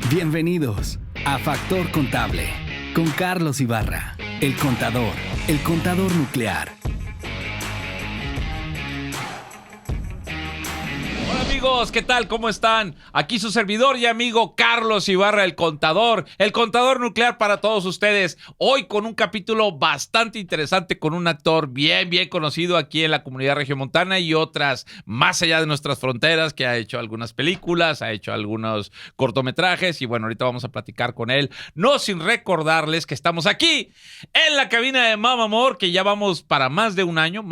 Bienvenidos a Factor Contable con Carlos Ibarra, el contador nuclear. Hola amigos, ¿qué tal? ¿Cómo están? Aquí su servidor y amigo Carlos Ibarra, el contador nuclear para todos ustedes. Hoy con un capítulo bastante interesante con un actor bien conocido aquí en la comunidad regiomontana y otras más allá de nuestras fronteras, que ha hecho algunas películas, ha hecho algunos cortometrajes y bueno, ahorita vamos a platicar con él. No sin recordarles que estamos aquí en la cabina de Mama More, que ya vamos para más de un año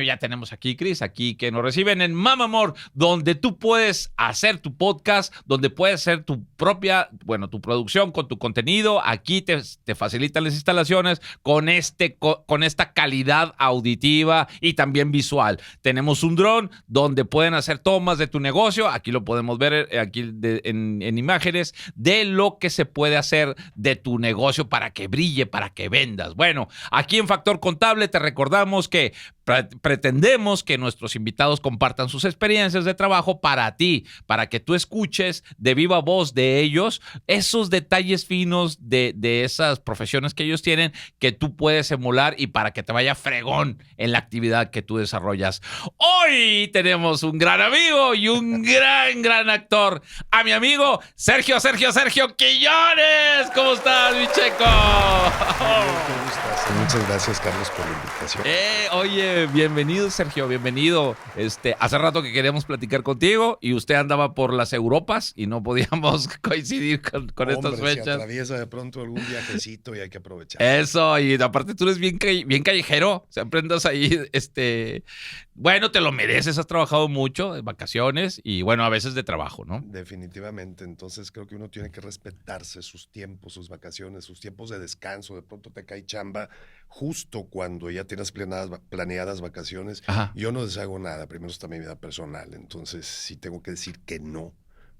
ya tenemos aquí, Cris, aquí que nos reciben en Mama More, donde tú puedes hacer tu podcast, donde puedes hacer tu propia, tu producción con tu contenido. Aquí te facilitan las instalaciones con esta calidad auditiva y también visual. Tenemos un dron donde pueden hacer tomas de tu negocio. Aquí lo podemos ver en imágenes de lo que se puede hacer de tu negocio para que brille, para que vendas. Bueno, aquí en Factor Contable te recordamos que pretendemos que nuestros invitados compartan sus experiencias de trabajo para ti, para que tú escuches de viva voz de ellos esos detalles finos de esas profesiones que ellos tienen que tú puedes emular y para que te vaya fregón en la actividad que tú desarrollas. Hoy tenemos un gran amigo y un gran actor, a mi amigo Sergio Quiñones. ¿Cómo estás, mi checo? ¿Cómo estás? Muchas gracias, Carlos, por la invitación. Oye, bienvenido, Sergio, bienvenido. Hace rato que queríamos platicar contigo y usted andaba por las Europas y no podíamos coincidir con estas fechas. Se atraviesa de pronto algún viajecito y hay que aprovechar. Eso, y aparte tú eres bien callejero, siempre andas ahí, bueno, te lo mereces, has trabajado mucho de vacaciones y bueno, a veces de trabajo, ¿no? Definitivamente, entonces creo que uno tiene que respetarse sus tiempos, sus vacaciones, sus tiempos de descanso. De pronto te cae chamba justo cuando ya tienes planeadas vacaciones. Ajá. Yo no deshago nada, primero está mi vida personal, entonces si tengo que decir que no,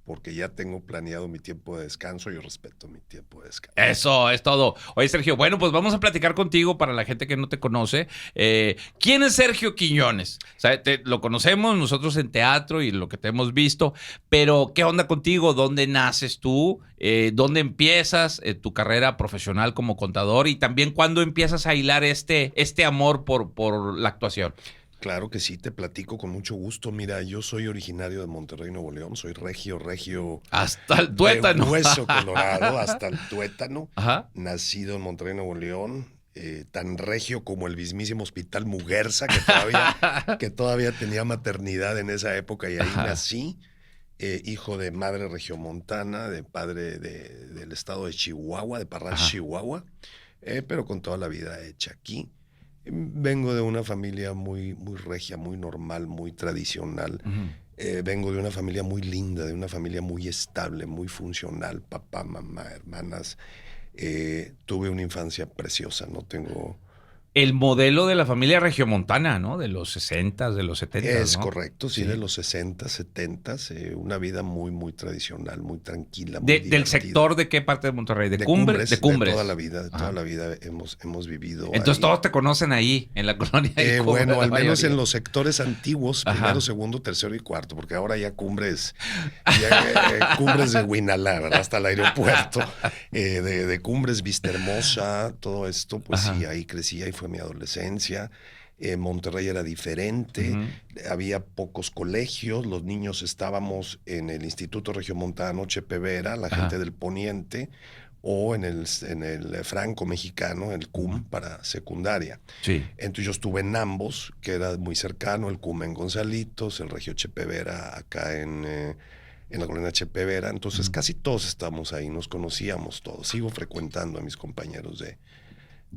porque ya tengo planeado mi tiempo de descanso, yo respeto mi tiempo de descanso. Eso es todo. Oye, Sergio, bueno, pues vamos a platicar contigo para la gente que no te conoce. ¿Quién es Sergio Quiñones? O sea, lo conocemos nosotros en teatro y lo que te hemos visto, pero ¿qué onda contigo? ¿Dónde naces tú? ¿Dónde empiezas tu carrera profesional como contador? Y también, ¿cuándo empiezas a hilar este amor por la actuación? Claro que sí, te platico con mucho gusto. Mira, yo soy originario de Monterrey, Nuevo León. Soy regio. Hasta el tuétano. De hueso colorado, hasta el tuétano. Ajá. Nacido en Monterrey, Nuevo León. Tan regio como el mismísimo Hospital Muguerza, que todavía tenía maternidad en esa época y ahí nací. Hijo de madre regiomontana, de padre del estado de Chihuahua, de Parral, Chihuahua, pero con toda la vida hecha aquí. Vengo de una familia muy regia, muy normal, muy tradicional. Uh-huh. Vengo de una familia muy linda, de una familia muy estable, muy funcional. Papá, mamá, hermanas. Tuve una infancia preciosa, no tengo... El modelo de la familia regiomontana, ¿no? De los 60s, de los 70s, Es ¿no? correcto, sí, de los 60s, 70s. Una vida muy tradicional, muy tranquila, muy ¿Del divertida. sector de qué parte de Monterrey? ¿De Cumbres? De Cumbres. De toda la vida hemos vivido. Entonces ahí. Todos te conocen ahí, en la colonia de Cumbres. Bueno, al menos en los sectores antiguos, primero, segundo, tercero y cuarto, porque ahora ya Cumbres de Huinalá, ¿verdad? Hasta el aeropuerto. De Cumbres, Vista Hermosa, todo esto, pues sí, ahí crecí, ahí fue mi adolescencia. Monterrey era diferente, había pocos colegios, los niños estábamos en el Instituto Regiomontano Chepe Vera, la gente del Poniente, o en el Franco Mexicano, el CUM, para secundaria. Sí. Entonces yo estuve en ambos, que era muy cercano, el CUM en Gonzalitos, el Regio Chepe Vera acá en la colonia Chepe Vera. Entonces casi todos estábamos ahí, nos conocíamos todos. Sigo frecuentando a mis compañeros de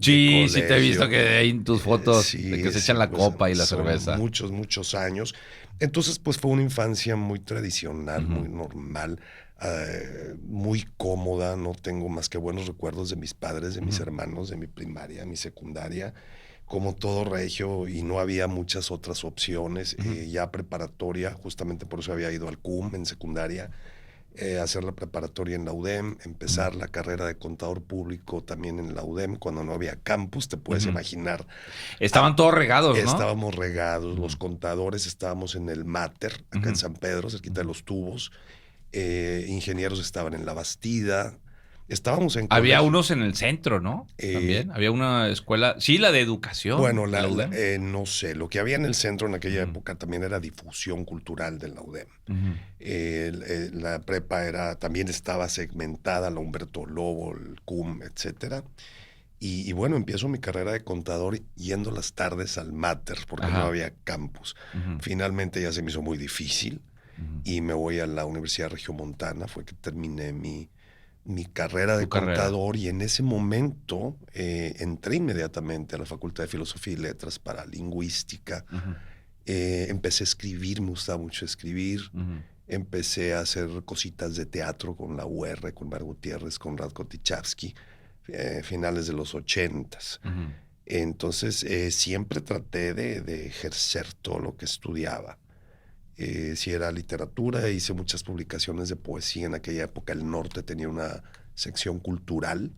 Sí, colegio. Sí te he visto que ahí en tus fotos de que se echan la copa y la cerveza. Muchos años. Entonces, pues fue una infancia muy tradicional, muy normal, muy cómoda. No tengo más que buenos recuerdos de mis padres, de mis hermanos, de mi primaria, mi secundaria, como todo regio, y no había muchas otras opciones. Ya preparatoria, justamente por eso había ido al CUM en secundaria. Hacer la preparatoria en la UDEM, empezar la carrera de contador público también en la UDEM, cuando no había campus, te puedes imaginar. Estaban todos regados, ¿no? Estábamos regados, los contadores estábamos en el Mater, acá en San Pedro, cerquita de los Tubos, Ingenieros estaban en La Bastida. Estábamos en Había colegio. unos en el centro, ¿no? También. Había una escuela. Sí, la de educación. Bueno, la UDEM. no sé. Lo que había en el centro en aquella época también era difusión cultural de la UDEM. La prepa también estaba segmentada, la Humberto Lobo, el CUM, etcétera. Y bueno, empiezo mi carrera de contador yendo las tardes al Mater, porque no había campus. Finalmente ya se me hizo muy difícil y me voy a la Universidad Regiomontana. Fue que terminé mi carrera de contador y en ese momento entré inmediatamente a la Facultad de Filosofía y Letras para lingüística. Empecé a escribir, me gustaba mucho escribir. Empecé a hacer cositas de teatro con la UR, con Mar Gutiérrez, con Radko Tichavsky, finales de los 80s. Entonces siempre traté de ejercer todo lo que estudiaba. Si era literatura, hice muchas publicaciones de poesía. En aquella época El Norte tenía una sección cultural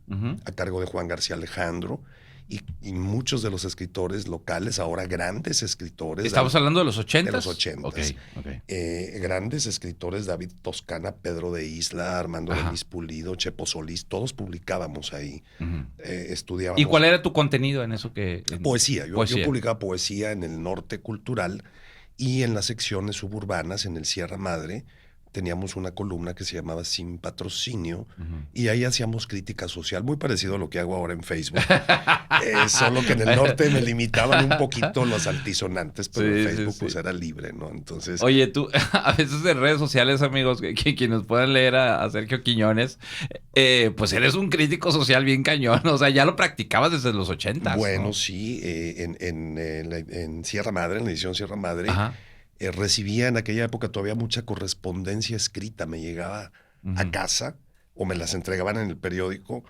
a cargo de Juan García Alejandro y muchos de los escritores locales, ahora grandes escritores. ¿Estamos hablando de los 80s? De los 80s. Okay. Grandes escritores, David Toscana, Pedro de Isla, Armando Denis Pulido, Chepo Solís, todos publicábamos ahí. Estudiábamos. ¿Y cuál era tu contenido en eso? Poesía. Yo publicaba poesía en El Norte Cultural. Y en las secciones suburbanas, en el Sierra Madre, teníamos una columna que se llamaba Sin Patrocinio y ahí hacíamos crítica social, muy parecido a lo que hago ahora en Facebook. Solo que en el norte me limitaban un poquito los altisonantes, pero en Facebook pues era libre, ¿no? Entonces... Oye, tú, a veces en redes sociales, amigos, que nos puedan leer a Sergio Quiñones, pues eres un crítico social bien cañón, o sea, ya lo practicabas desde los 80s. Bueno, ¿no? sí, en Sierra Madre, en la edición Sierra Madre... recibía en aquella época todavía mucha correspondencia escrita. Me llegaba a casa o me las entregaban en el periódico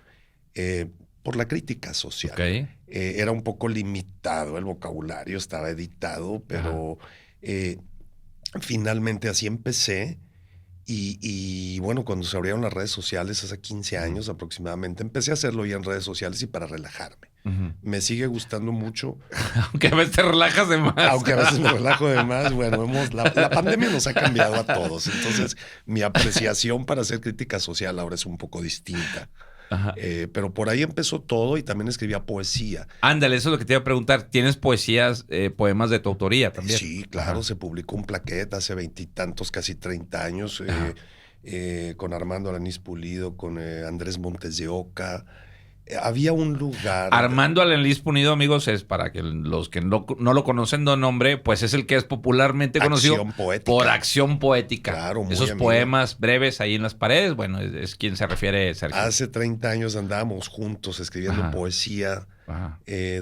por la crítica social. Era un poco limitado el vocabulario, estaba editado, pero finalmente así empecé. Y bueno, cuando se abrieron las redes sociales hace 15 años aproximadamente, empecé a hacerlo ya en redes sociales y para relajarme. Me sigue gustando mucho. Aunque a veces te relajas de más. Aunque a veces me relajo de más. Bueno, la pandemia nos ha cambiado a todos. Entonces, mi apreciación para hacer crítica social ahora es un poco distinta. Pero por ahí empezó todo y también escribía poesía. Ándale, eso es lo que te iba a preguntar. ¿Tienes poesías, poemas de tu autoría también? Sí, claro. Se publicó un plaquete hace 20 y tantos, casi 30 años, con Armando Alanís Pulido, con Andrés Montes de Oca. Había un lugar... Armando Alanís Pulido, amigos, es para que los que no lo conocen de nombre, pues es el que es popularmente conocido por Acción Poética. Claro, muy esos amigo. Poemas breves ahí en las paredes, bueno, es quien se refiere Sergio. Hace 30 años andábamos juntos escribiendo poesía,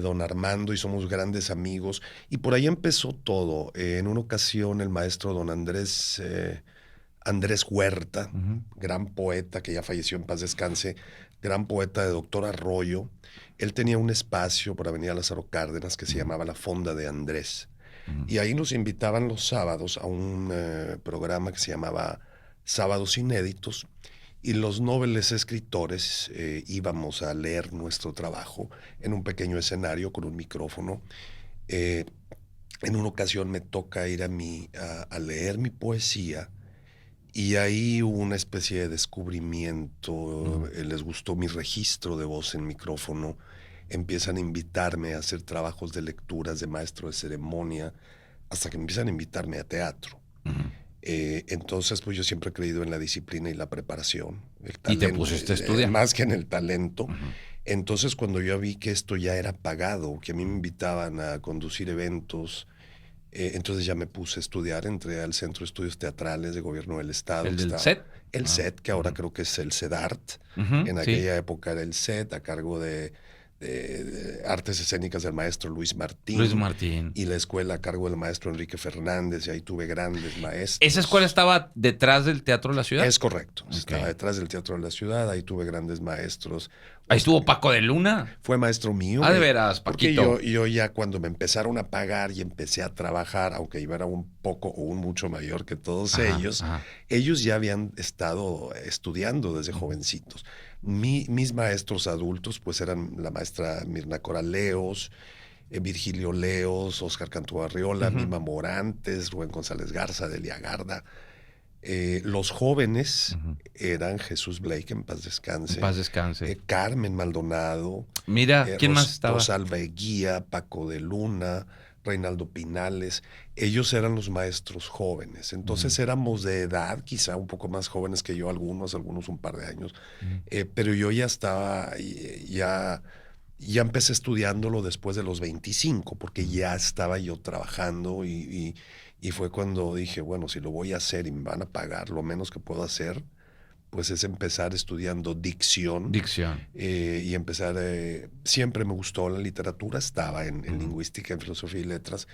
don Armando, y somos grandes amigos. Y por ahí empezó todo. En una ocasión el maestro don Andrés Huerta, gran poeta que ya falleció, en paz descanse, gran poeta de Doctor Arroyo. Él tenía un espacio por Avenida Lázaro Cárdenas que se llamaba La Fonda de Andrés. Y ahí nos invitaban los sábados a un programa que se llamaba Sábados Inéditos. Y los nobles escritores íbamos a leer nuestro trabajo en un pequeño escenario con un micrófono. En una ocasión me toca ir a leer mi poesía. Y ahí hubo una especie de descubrimiento, les gustó mi registro de voz en micrófono, empiezan a invitarme a hacer trabajos de lecturas de maestro de ceremonia, hasta que empiezan a invitarme a teatro. Entonces, pues yo siempre he creído en la disciplina y la preparación. El talento, y te pusiste a estudiar. Más que en el talento. Entonces, cuando yo vi que esto ya era pagado, que a mí me invitaban a conducir eventos, entonces ya me puse a estudiar, entré al Centro de Estudios Teatrales de Gobierno del Estado. ¿El del CET? El CET, que ahora creo que es el CEDART. En aquella época era el CET, a cargo de artes escénicas del maestro Luis Martín. Y la escuela a cargo del maestro Enrique Fernández, y ahí tuve grandes maestros. ¿Esa escuela estaba detrás del Teatro de la Ciudad? Es correcto, estaba detrás del Teatro de la Ciudad, ahí tuve grandes maestros. Ahí estuvo Paco de Luna. Fue maestro mío. De veras, Paquito. Porque yo ya cuando me empezaron a pagar y empecé a trabajar, aunque yo era un poco o un mucho mayor que todos ellos ya habían estado estudiando desde jovencitos. Mis maestros adultos pues eran la maestra Mirna Coraleos, Virgilio Leos, Óscar Cantú Arriola, Mima Morantes, Rubén González Garza, Delia Garda. Los jóvenes eran Jesús Blake, en paz descanse. En paz descanse. Carmen Maldonado. Mira, ¿quién más estaba? Rosalba Eguía, Paco de Luna, Reinaldo Pinales. Ellos eran los maestros jóvenes. Entonces éramos de edad, quizá un poco más jóvenes que yo, algunos un par de años. Pero yo ya estaba, ya empecé estudiándolo después de los 25, porque ya estaba yo trabajando y fue cuando dije, bueno, si lo voy a hacer y me van a pagar, lo menos que puedo hacer, pues es empezar estudiando dicción. Y empezar, siempre me gustó la literatura, estaba en lingüística, en filosofía y letras.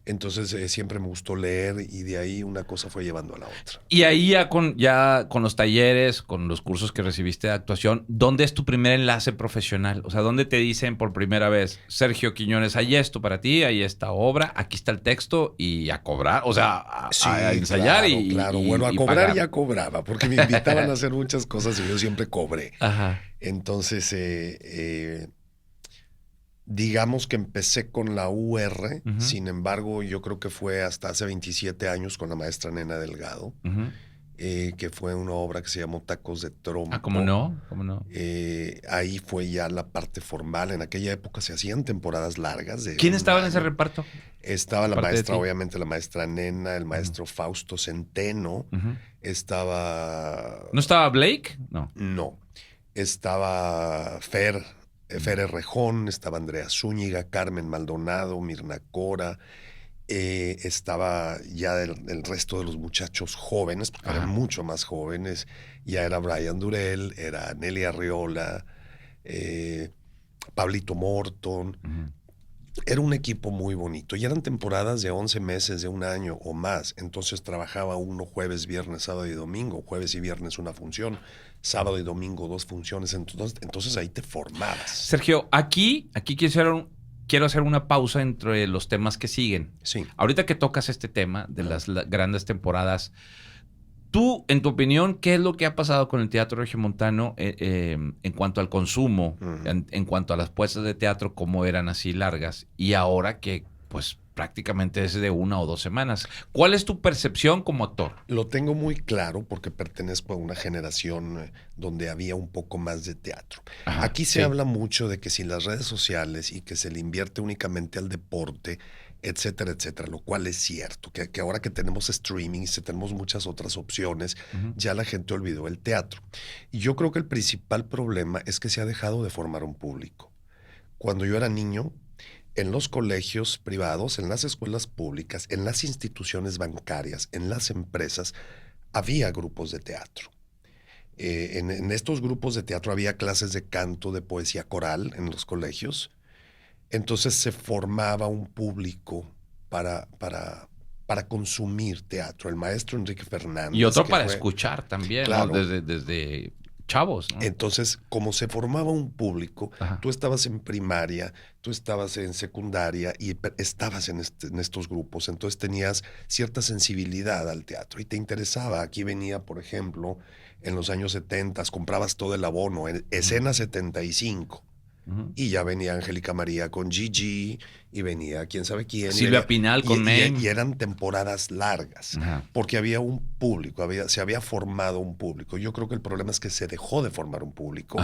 Entonces siempre me gustó leer y de ahí una cosa fue llevando a la otra. Y ahí ya con los talleres, con los cursos que recibiste de actuación, ¿dónde es tu primer enlace profesional? O sea, ¿dónde te dicen por primera vez, Sergio Quiñones, hay esto para ti, hay esta obra, aquí está el texto y a cobrar? O sea, a ensayar claro. y Bueno, a cobrar pagar. Ya cobraba, porque me invitaban a hacer muchas cosas y yo siempre cobré. Ajá. Entonces, digamos que empecé con la UR, sin embargo, yo creo que fue hasta hace 27 años con la maestra Nena Delgado, que fue una obra que se llamó Tacos de Trompo. Ah, ¿cómo no? Ahí fue ya la parte formal. En aquella época se hacían temporadas largas. ¿Quién estaba en ese reparto? Estaba la maestra, obviamente la maestra Nena, el maestro Fausto Centeno, estaba... ¿No estaba Blake? No. Estaba Fer Rejón, estaba Andrea Zúñiga, Carmen Maldonado, Mirna Cora, estaba ya el resto de los muchachos jóvenes, porque eran mucho más jóvenes, ya era Brian Durell, era Nelly Arriola, Pablito Morton. Era un equipo muy bonito y eran temporadas de 11 meses, de un año o más. Entonces trabajaba uno jueves, viernes, sábado y domingo. Jueves y viernes una función, sábado y domingo 2 funciones. Entonces ahí te formabas. Sergio, aquí quiero hacer una pausa entre los temas que siguen. Sí. Ahorita que tocas este tema de las grandes temporadas, tú, en tu opinión, ¿qué es lo que ha pasado con el teatro regiomontano en cuanto al consumo, en cuanto a las puestas de teatro, cómo eran así largas, y ahora que pues prácticamente es de 1 o 2 semanas? ¿Cuál es tu percepción como actor? Lo tengo muy claro porque pertenezco a una generación donde había un poco más de teatro. Ajá, aquí se habla mucho de que sin las redes sociales y que se le invierte únicamente al deporte, etcétera, etcétera, lo cual es cierto, que ahora que tenemos streaming y tenemos muchas otras opciones, ya la gente olvidó el teatro. Y yo creo que el principal problema es que se ha dejado de formar un público. Cuando yo era niño, en los colegios privados, en las escuelas públicas, en las instituciones bancarias, en las empresas, había grupos de teatro. En estos grupos de teatro había clases de canto, de poesía coral en los colegios. Entonces se formaba un público para consumir teatro. El maestro Enrique Fernández. Y otro para escuchar también, claro, ¿no? Desde chavos, ¿no? Entonces, como se formaba un público, tú estabas en primaria, tú estabas en secundaria y estabas en estos grupos. Entonces tenías cierta sensibilidad al teatro y te interesaba. Aquí venía, por ejemplo, en los años 70, comprabas todo el abono, en Escena 75. Y ya venía Angélica María con Gigi y venía quién sabe quién. Silvia Pinal con Mem. Y eran temporadas largas porque había un público, se había formado un público. Yo creo que el problema es que se dejó de formar un público.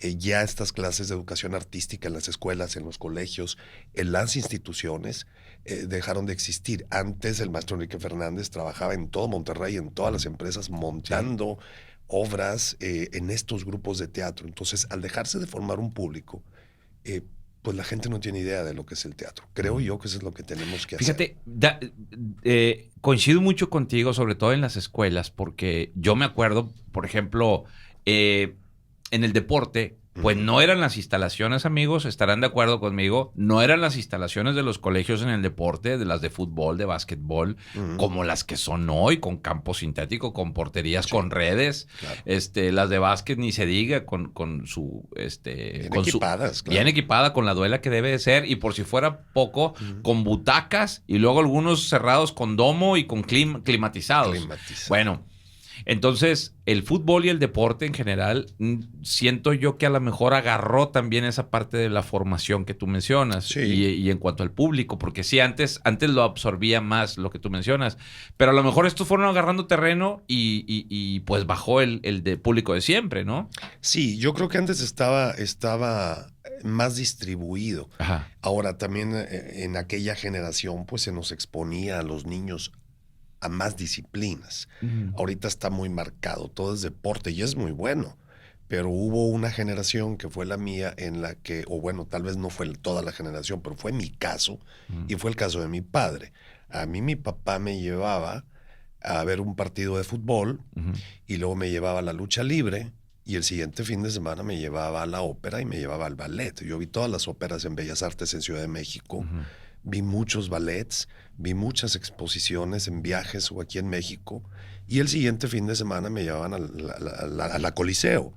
Ya estas clases de educación artística en las escuelas, en los colegios, en las instituciones, dejaron de existir. Antes el maestro Enrique Fernández trabajaba en todo Monterrey, en todas las empresas, montando obras en estos grupos de teatro. Entonces, al dejarse de formar un público, pues la gente no tiene idea de lo que es el teatro. Creo yo que eso es lo que tenemos que hacer. Fíjate, coincido mucho contigo, sobre todo en las escuelas, porque yo me acuerdo, por ejemplo, en el deporte, pues no eran las instalaciones, amigos, estarán de acuerdo conmigo, no eran las instalaciones de los colegios en el deporte, de las de fútbol, de básquetbol, como las que son hoy, con campo sintético, con porterías, con redes. Claro. Las de básquet ni se diga, con su... bien equipadas, claro. Bien equipada, con la duela que debe de ser, y por si fuera poco, con butacas, y luego algunos cerrados con domo y con climatizados. Bueno, Entonces, el fútbol y el deporte en general, siento yo que a lo mejor agarró también esa parte de la formación que tú mencionas. Sí. Y en cuanto al público, porque sí, antes lo absorbía más lo que tú mencionas, pero a lo mejor estos fueron agarrando terreno y pues bajó el de público de siempre, ¿no? Sí, yo creo que antes estaba más distribuido. Ajá. Ahora también en aquella generación pues se nos exponía a los niños a más disciplinas. Ahorita está muy marcado, todo es deporte y es muy bueno, pero hubo una generación que fue la mía en la que, o bueno, tal vez no fue toda la generación, pero fue mi caso y fue el caso de mi padre. A mí mi papá me llevaba a ver un partido de fútbol y luego me llevaba a la lucha libre y el siguiente fin de semana me llevaba a la ópera y me llevaba al ballet. Yo vi todas las óperas en Bellas Artes en Ciudad de México. Vi muchos ballets, vi muchas exposiciones en viajes o aquí en México. Y el siguiente fin de semana me llevaban a la Coliseo.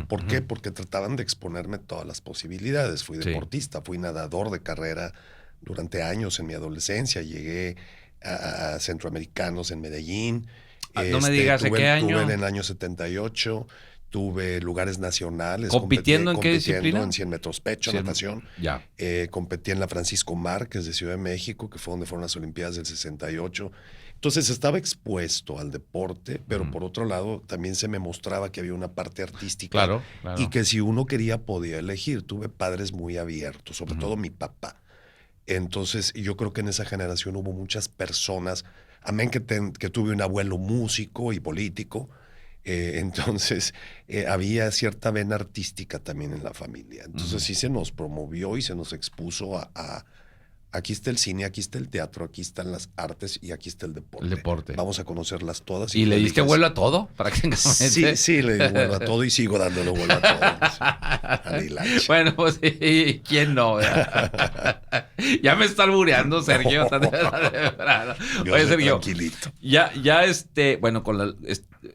¿Por qué? Porque trataban de exponerme todas las posibilidades. Fui deportista, fui nadador de carrera durante años en mi adolescencia. Llegué a Centroamericanos en Medellín. No me digas, ¿en qué año? Tuve en el año 78. Tuve lugares nacionales. ¿Compitiendo en qué disciplina? En 100 metros pecho, natación. Ya. Competí en la Francisco Márquez de Ciudad de México, que fue donde fueron las Olimpiadas del 68. Entonces estaba expuesto al deporte, pero por otro lado también se me mostraba que había una parte artística. Claro. Y que si uno quería podía elegir. Tuve padres muy abiertos, sobre todo mi papá. Entonces yo creo que en esa generación hubo muchas personas, amén que tuve un abuelo músico y político. Entonces había cierta vena artística también en la familia. Entonces sí se nos promovió y se nos expuso a aquí está el cine, aquí está el teatro, aquí están las artes y aquí está el deporte. El deporte. Vamos a conocerlas todas. ¿Y le diste vuelo a todo? Para que sí, le di vuelo a todo y sigo dándole vuelo a todo. Sí. Bueno, pues sí, ¿quién no? Ya me está albureando, Sergio. Oye, Sergio, tranquilito. Ya, bueno,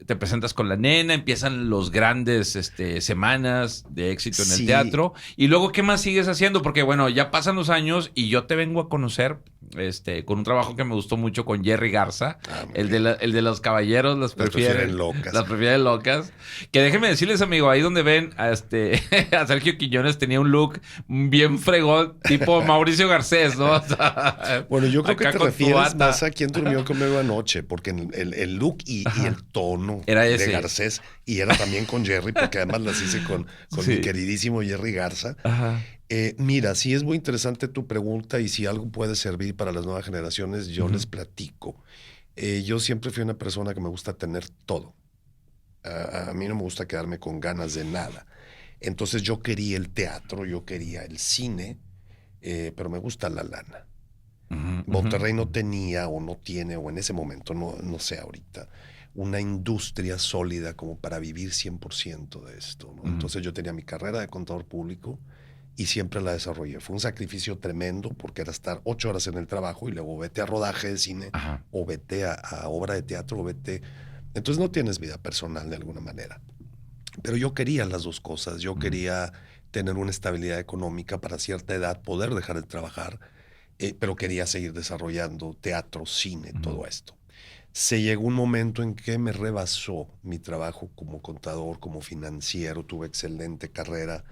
te presentas con la nena, empiezan los grandes semanas de éxito en el teatro. Y luego, ¿qué más sigues haciendo? Porque, bueno, ya pasan los años y yo te vengo a conocer con un trabajo que me gustó mucho con Jerry Garza, el de los caballeros las prefieren locas. Las prefieren locas. Que déjenme decirles, amigo, ahí donde ven a Sergio Quiñones tenía un look bien fregón, tipo Mauricio Garcés, ¿no? O sea, bueno, yo creo que te refieres más a Quién durmió conmigo anoche, porque el look y el tono era de Garcés, y era también con Jerry, porque además las hice con mi queridísimo Jerry Garza. Ajá. Mira, sí es muy interesante tu pregunta y si algo puede servir para las nuevas generaciones, yo les platico. Yo siempre fui una persona que me gusta tener todo. A mí no me gusta quedarme con ganas de nada. Entonces yo quería el teatro, yo quería el cine, pero me gusta la lana. Monterrey no tenía o no tiene, o en ese momento, no sé ahorita, una industria sólida como para vivir 100% de esto, ¿no? Entonces yo tenía mi carrera de contador público y siempre la desarrollé. Fue un sacrificio tremendo porque era estar 8 horas en el trabajo y luego vete a rodaje de cine o vete a obra de teatro o vete... Entonces no tienes vida personal de alguna manera. Pero yo quería las dos cosas. Yo quería tener una estabilidad económica para cierta edad, poder dejar de trabajar, pero quería seguir desarrollando teatro, cine, todo esto. Se llegó un momento en que me rebasó mi trabajo como contador, como financiero. Tuve excelente carrera,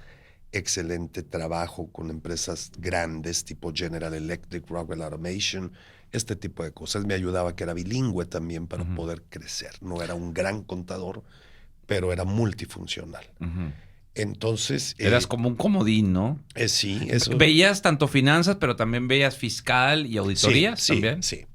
excelente trabajo con empresas grandes tipo General Electric, Rockwell Automation, este tipo de cosas. Me ayudaba que era bilingüe también para poder crecer. No era un gran contador, pero era multifuncional. Entonces... Eras como un comodín, ¿no? Sí. Eso. ¿Veías tanto finanzas, pero también veías fiscal y auditorías también? Sí.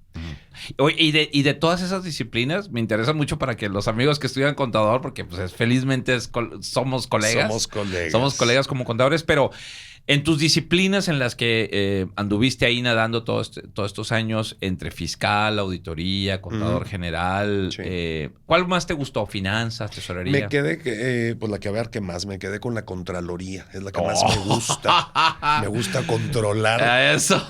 Y de todas esas disciplinas, me interesa mucho para que los amigos que estudian contador, porque pues, felizmente somos colegas. Somos colegas como contadores, pero en tus disciplinas en las que anduviste ahí nadando todos estos años, entre fiscal, auditoría, contador general, ¿cuál más te gustó? ¿Finanzas, tesorería? Me quedé, pues la que a ver qué más, me quedé con la Contraloría, es la que más me gusta. Me gusta controlar. Eso.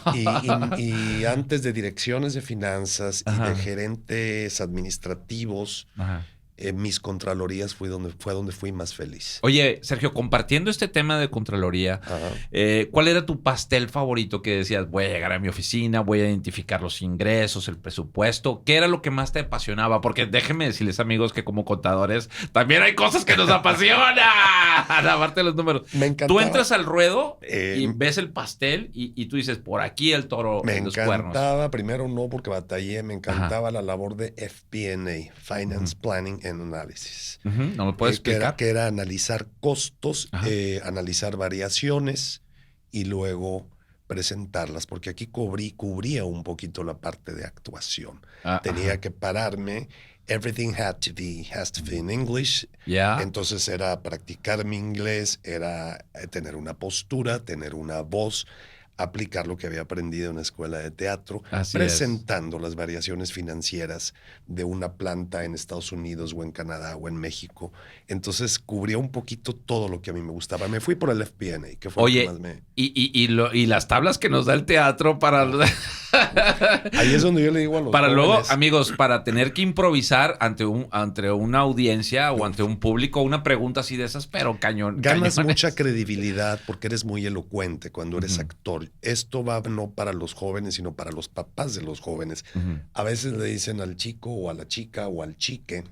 Y antes de direcciones de finanzas y de gerentes administrativos, mis contralorías fue donde fui más feliz. Oye, Sergio, compartiendo este tema de Contraloría, ¿cuál era tu pastel favorito que decías, voy a llegar a mi oficina, voy a identificar los ingresos, el presupuesto? ¿Qué era lo que más te apasionaba? Porque déjenme decirles, amigos, que como contadores también hay cosas que nos apasionan. Aparte de los números. Me encantaba. Tú entras al ruedo y ves el pastel y tú dices, por aquí el toro en los cuernos. Me encantaba, primero no porque batallé, me encantaba la labor de FP&A, Finance Planning and Analysis. ¿No me puedes explicar? Que era analizar costos, analizar variaciones y luego presentarlas, porque aquí cubría un poquito la parte de actuación. Tenía que pararme. Everything has to be in English. Entonces era practicar mi inglés, era tener una postura, tener una voz, aplicar lo que había aprendido en la escuela de teatro, presentando las variaciones financieras de una planta en Estados Unidos o en Canadá o en México. Entonces cubría un poquito todo lo que a mí me gustaba. Me fui por el FP&A, que fue lo que más me... Y las tablas que nos da el teatro para... Ahí es donde yo le digo a los para jóvenes, luego, amigos, para tener que improvisar ante una audiencia o ante un público, una pregunta así de esas, pero cañón. Ganas mucha credibilidad porque eres muy elocuente cuando eres actor. Esto va no para los jóvenes, sino para los papás de los jóvenes. A veces le dicen al chico o a la chica o al chique,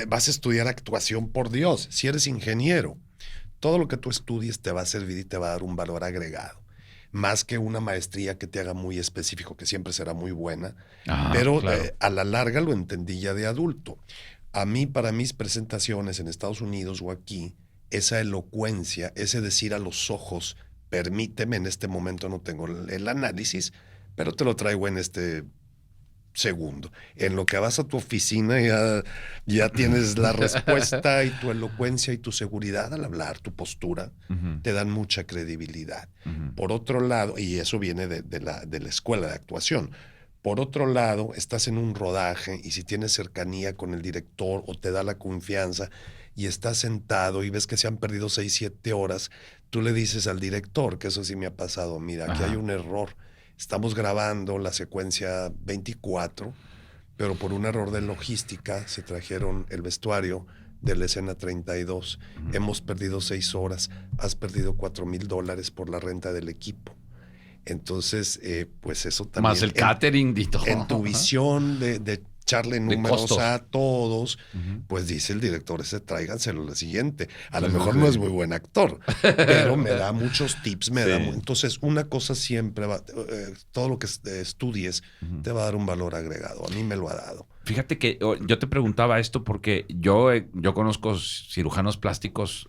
vas a estudiar actuación, por Dios. Si eres ingeniero, todo lo que tú estudies te va a servir y te va a dar un valor agregado. Más que una maestría que te haga muy específico, que siempre será muy buena. Pero claro, a la larga lo entendí ya de adulto. A mí, para mis presentaciones en Estados Unidos o aquí, esa elocuencia, ese decir a los ojos, permíteme, en este momento no tengo el análisis, pero te lo traigo en este segundo. En lo que vas a tu oficina ya tienes la respuesta y tu elocuencia y tu seguridad al hablar, tu postura, te dan mucha credibilidad. Por otro lado, y eso viene de la escuela de actuación, por otro lado, estás en un rodaje y si tienes cercanía con el director o te da la confianza y estás sentado y ves que se han perdido 6, 7 horas, tú le dices al director, que eso sí me ha pasado, mira, aquí hay un error. Estamos grabando la secuencia 24, pero por un error de logística se trajeron el vestuario de la escena 32. Hemos perdido 6 horas. Has perdido $4,000 por la renta del equipo. Entonces, pues eso también... Más el catering y todo. En tu visión de echarle números a todos, pues dice el director, tráiganselo la siguiente. A lo mejor no es muy buen actor, pero me da muchos tips, entonces una cosa siempre va, todo lo que estudies te va a dar un valor agregado. A mí me lo ha dado. Fíjate que yo te preguntaba esto porque yo conozco cirujanos plásticos,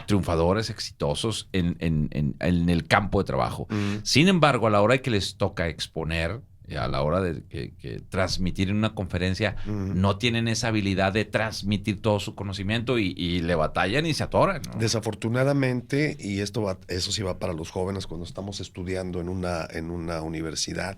triunfadores, exitosos en el campo de trabajo. Sin embargo, a la hora de que les toca exponer, a la hora de que transmitir en una conferencia, no tienen esa habilidad de transmitir todo su conocimiento y le batallan y se atoran, ¿no? Desafortunadamente, y eso sí va para los jóvenes cuando estamos estudiando en una universidad,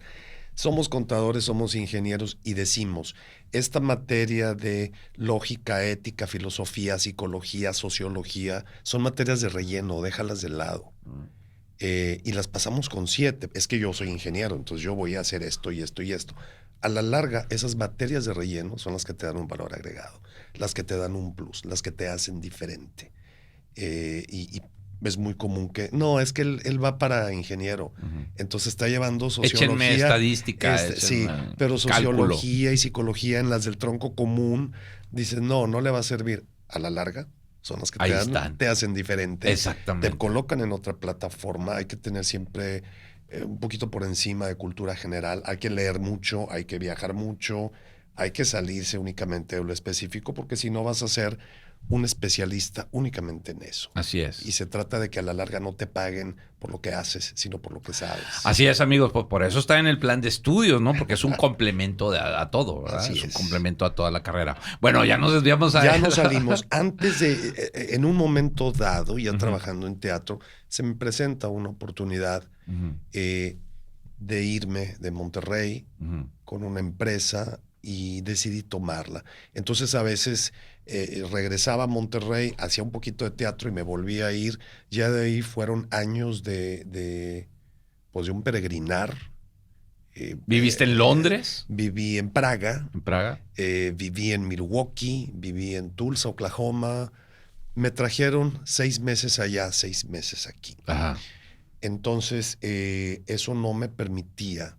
somos contadores, somos ingenieros y decimos, esta materia de lógica, ética, filosofía, psicología, sociología, son materias de relleno, déjalas de lado. Y las pasamos con 7. Es que yo soy ingeniero, entonces yo voy a hacer esto y esto y esto. A la larga, esas materias de relleno son las que te dan un valor agregado, las que te dan un plus, las que te hacen diferente. Y es muy común que, no, es que él va para ingeniero, entonces está llevando sociología. Échenme estadística. Sí, pero sociología y psicología en las del tronco común, dices, no le va a servir. A la larga, son las que te hacen diferente. Exactamente. Te colocan en otra plataforma. Hay que tener siempre un poquito por encima de cultura general. Hay que leer mucho, hay que viajar mucho, hay que salirse únicamente de lo específico, porque si no vas a ser un especialista únicamente en eso. Así es. Y se trata de que a la larga no te paguen por lo que haces, sino por lo que sabes. Así es, amigos. Por eso está en el plan de estudios, ¿no? Porque es un complemento a todo, ¿verdad? Así es un complemento a toda la carrera. Bueno, ya nos desviamos Ya nos salimos. Antes en un momento dado, ya trabajando en teatro, se me presenta una oportunidad de irme de Monterrey con una empresa y decidí tomarla. Entonces a veces regresaba a Monterrey, hacía un poquito de teatro y me volví a ir. Ya de ahí fueron años de un peregrinar ¿Viviste en Londres? Viví en Praga. ¿En Praga? Viví en Milwaukee, viví en Tulsa, Oklahoma. Me trajeron 6 meses allá, 6 meses aquí. Ajá. Entonces, eso no me permitía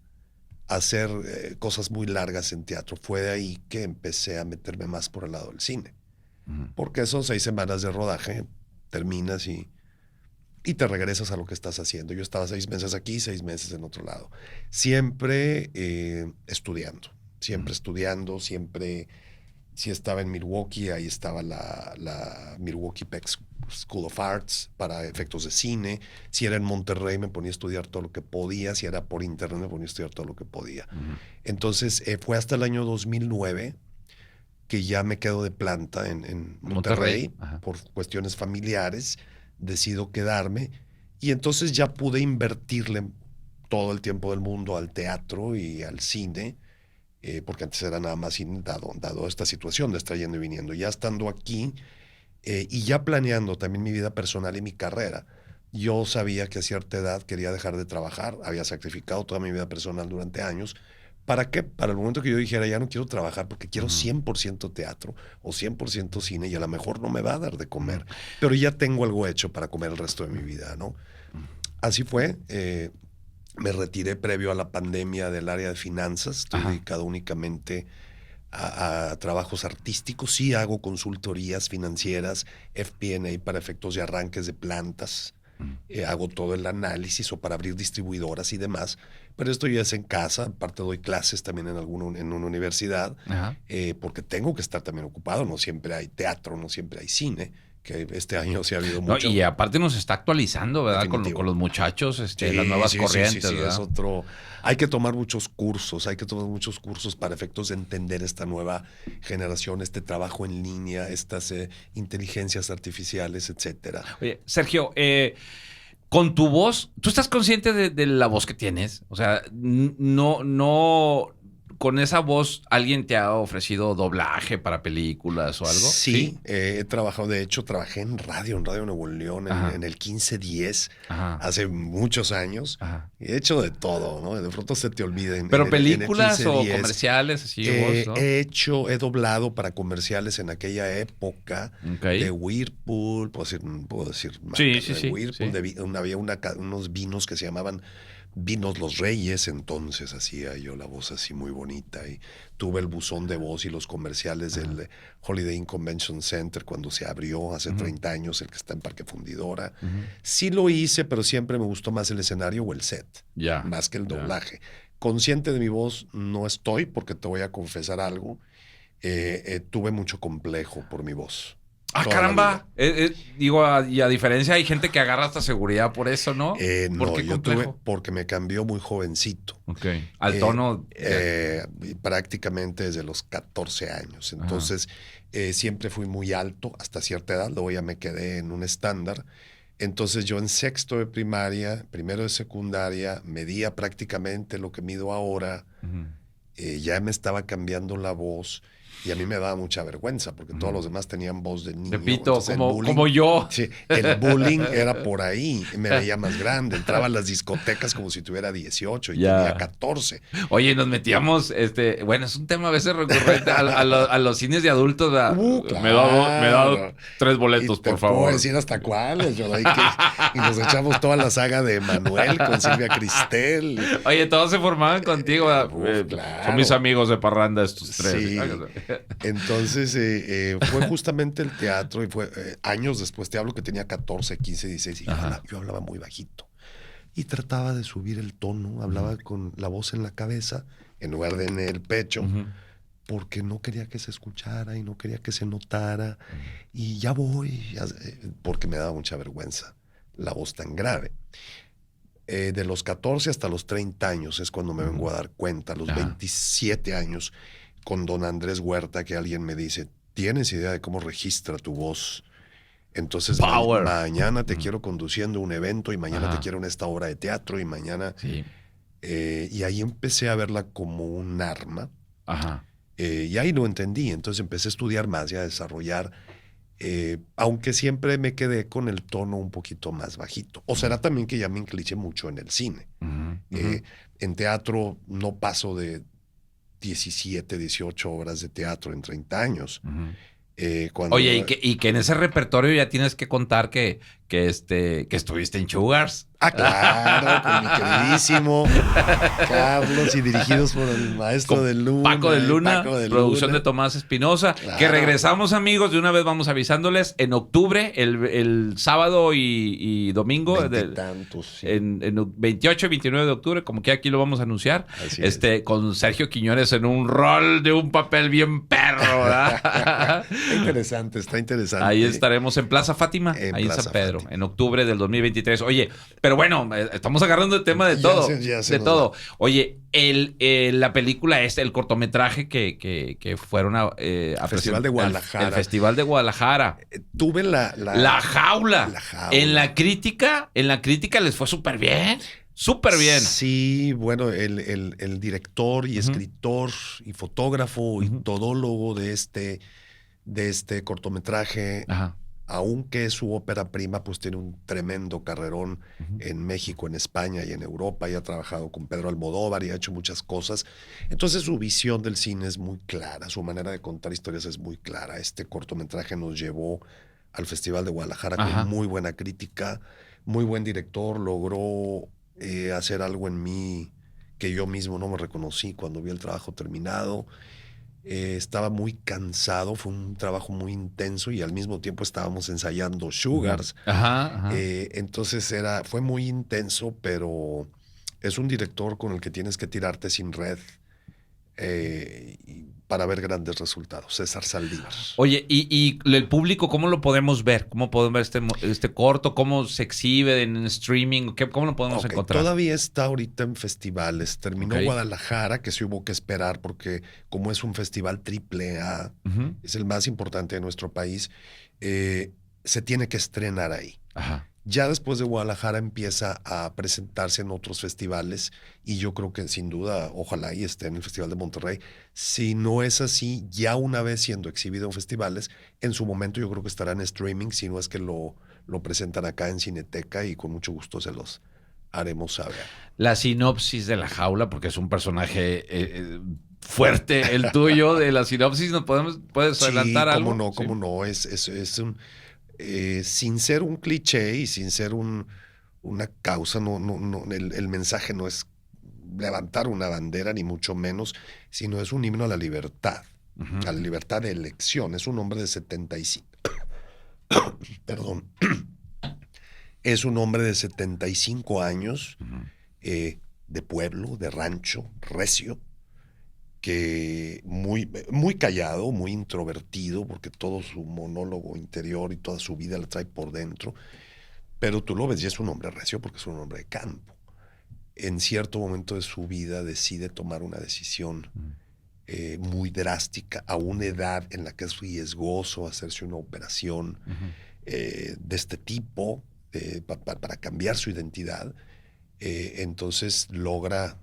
hacer cosas muy largas en teatro. Fue de ahí que empecé a meterme más por el lado del cine. Porque esos 6 semanas de rodaje terminas y te regresas a lo que estás haciendo. Yo estaba 6 meses aquí, 6 meses en otro lado. Siempre estudiando, siempre, si estaba en Milwaukee, ahí estaba la Milwaukee Peck School of Arts para efectos de cine. Si era en Monterrey, me ponía a estudiar todo lo que podía. Si era por internet, me ponía a estudiar todo lo que podía. Entonces, fue hasta el año 2009 que ya me quedo de planta en Monterrey por cuestiones familiares. Decido quedarme y entonces ya pude invertirle todo el tiempo del mundo al teatro y al cine, porque antes era nada más cine, dado esta situación de estar yendo y viniendo. Ya estando aquí y ya planeando también mi vida personal y mi carrera, yo sabía que a cierta edad quería dejar de trabajar. Había sacrificado toda mi vida personal durante años. ¿Para qué? Para el momento que yo dijera, ya no quiero trabajar porque quiero 100% teatro o 100% cine y a lo mejor no me va a dar de comer, pero ya tengo algo hecho para comer el resto de mi vida, ¿no? Así fue. Me retiré previo a la pandemia del área de finanzas. Estoy dedicado únicamente a trabajos artísticos. Sí hago consultorías financieras, FP&A para efectos de arranques de plantas. Hago todo el análisis o para abrir distribuidoras y demás, pero esto ya es en casa. Aparte doy clases también en una universidad, porque tengo que estar también ocupado. No siempre hay teatro, no siempre hay cine, que este año sí ha habido mucho. Y aparte nos está actualizando, ¿verdad? Con los muchachos, las nuevas corrientes, ¿verdad? Es otro. Hay que tomar muchos cursos, para efectos de entender esta nueva generación, este trabajo en línea, estas inteligencias artificiales, etcétera. Oye, Sergio, con tu voz, ¿tú estás consciente de la voz que tienes? O sea, no, con esa voz, ¿alguien te ha ofrecido doblaje para películas o algo? Sí, he trabajado, de hecho, trabajé en Radio Nuevo León, en el 1510, hace muchos años. He hecho de todo, ¿no? De pronto se te olviden. ¿Pero películas o comerciales? Así, voz, ¿no? He doblado para comerciales en aquella época, de Whirlpool, puedo decir marca, sí, Whirlpool, había unos vinos que se llamaban Vinos Los Reyes. Entonces hacía yo la voz así muy bonita y tuve el buzón de voz y los comerciales del Holiday Inn Convention Center cuando se abrió hace 30 años, el que está en Parque Fundidora. Sí lo hice, pero siempre me gustó más el escenario o el set, más que el doblaje. Consciente de mi voz no estoy, porque te voy a confesar algo. Tuve mucho complejo por mi voz. Caramba. Y a diferencia, hay gente que agarra hasta seguridad por eso, ¿no? No, yo tuve, porque me cambió muy jovencito. Al tono. Prácticamente desde los 14 años. Entonces, siempre fui muy alto hasta cierta edad. Luego ya me quedé en un estándar. Entonces, yo en sexto de primaria, primero de secundaria, medía prácticamente lo que mido ahora. Ya me estaba cambiando la voz. Y a mí me daba mucha vergüenza porque todos los demás tenían voz de niño. Repito, como yo. Sí, el bullying era por ahí. Me veía más grande. Entraba a las discotecas como si tuviera 18 y tenía 14. Oye, nos metíamos, bueno, es un tema a veces recurrente a los cines de adultos. Claro. Me he dado 3 boletos, por favor. Puedo decir hasta cuáles. Y nos echamos toda la saga de Manuel con Silvia Cristel. Oye, todos se formaban contigo. Claro. Son mis amigos de parranda estos 3. Sí. Entonces fue justamente el teatro y fue años después. Te hablo que tenía 14, 15, 16 y yo hablaba muy bajito y trataba de subir el tono. Hablaba con la voz en la cabeza en lugar de en el pecho, porque no quería que se escuchara y no quería que se notara. Y ya voy, porque me daba mucha vergüenza la voz tan grave. De los 14 hasta los 30 años es cuando me vengo a dar cuenta. A los 27 años, con don Andrés Huerta, que alguien me dice, ¿tienes idea de cómo registra tu voz? Entonces, mañana te quiero conduciendo un evento y mañana te quiero en esta obra de teatro y mañana... y ahí empecé a verla como un arma. Y ahí lo entendí. Entonces empecé a estudiar más y a desarrollar, aunque siempre me quedé con el tono un poquito más bajito. O será también que ya me incliché mucho en el cine. En teatro no paso de 17, 18 horas de teatro en 30 años. Oye, y que en ese repertorio ya tienes que contar que estuviste en Sugars. Ah, claro, con mi queridísimo Carlos y dirigidos por el maestro de Luna. Paco de Luna, producción de Tomás Espinosa. Claro. Que regresamos, amigos, de una vez vamos avisándoles en octubre, el sábado y domingo. Sí. En 28 y 29 de octubre, como que aquí lo vamos a anunciar. Así con Sergio Quiñones en un rol de un papel bien perro, ¿verdad? Está interesante. Ahí estaremos en Plaza Fátima, ahí en San Pedro, en octubre del 2023. Oye, pero bueno, estamos agarrando el tema de todo. Ya de todo. Oye, la película el cortometraje que fueron a Festival de Guadalajara. El Festival de Guadalajara. Tuve la jaula. En la crítica les fue súper bien. Súper bien. Sí, bueno, el director y escritor y fotógrafo y todólogo de este cortometraje. Ajá. Aunque es su ópera prima, pues tiene un tremendo carrerón en México, en España y en Europa, y ha trabajado con Pedro Almodóvar y ha hecho muchas cosas. Entonces su visión del cine es muy clara, su manera de contar historias es muy clara. Este cortometraje nos llevó al Festival de Guadalajara con muy buena crítica, muy buen director, logró hacer algo en mí que yo mismo no me reconocí cuando vi el trabajo terminado. Estaba muy cansado, fue un trabajo muy intenso y al mismo tiempo estábamos ensayando Sugars. Entonces fue muy intenso, pero es un director con el que tienes que tirarte sin red para ver grandes resultados. César Saldívar. Oye, ¿y el público cómo lo podemos ver? ¿Cómo podemos ver este corto? ¿Cómo se exhibe en streaming? ¿Cómo lo podemos encontrar? Todavía está ahorita en festivales. Terminó Guadalajara, que sí hubo que esperar porque como es un festival AAA, es el más importante de nuestro país, se tiene que estrenar ahí. Ajá. Ya después de Guadalajara empieza a presentarse en otros festivales y yo creo que sin duda, ojalá y esté en el Festival de Monterrey. Si no es así, ya una vez siendo exhibido en festivales, en su momento yo creo que estará en streaming, si no es que lo presentan acá en Cineteca y con mucho gusto se los haremos saber. La sinopsis de La Jaula, porque es un personaje fuerte el tuyo, de la sinopsis, ¿puedes adelantar algo? Cómo no, es un... sin ser un cliché y sin ser una causa, el mensaje no es levantar una bandera, ni mucho menos, sino es un himno a la libertad, a la libertad de elección. Es un hombre de 75. Perdón. Es un hombre de 75 años, de pueblo, de rancho, recio, que muy, muy callado, muy introvertido, porque todo su monólogo interior y toda su vida la trae por dentro, pero tú lo ves y es un hombre recio porque es un hombre de campo. En cierto momento de su vida decide tomar una decisión muy drástica, a una edad en la que es riesgoso hacerse una operación de este tipo para cambiar su identidad. Entonces logra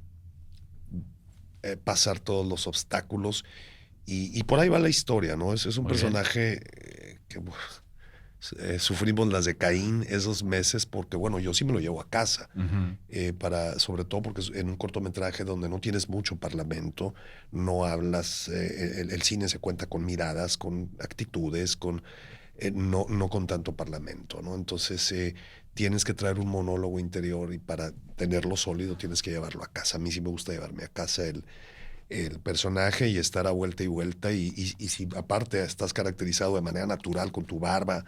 pasar todos los obstáculos y por ahí va la historia, ¿no? Es un personaje que sufrimos las de Caín esos meses porque, bueno, yo sí me lo llevo a casa, sobre todo porque es en un cortometraje donde no tienes mucho parlamento, no hablas, el cine se cuenta con miradas, con actitudes, no con tanto parlamento, ¿no? Entonces tienes que traer un monólogo interior y para tenerlo sólido tienes que llevarlo a casa. A mí sí me gusta llevarme a casa el personaje y estar a vuelta y vuelta y si aparte estás caracterizado de manera natural con tu barba,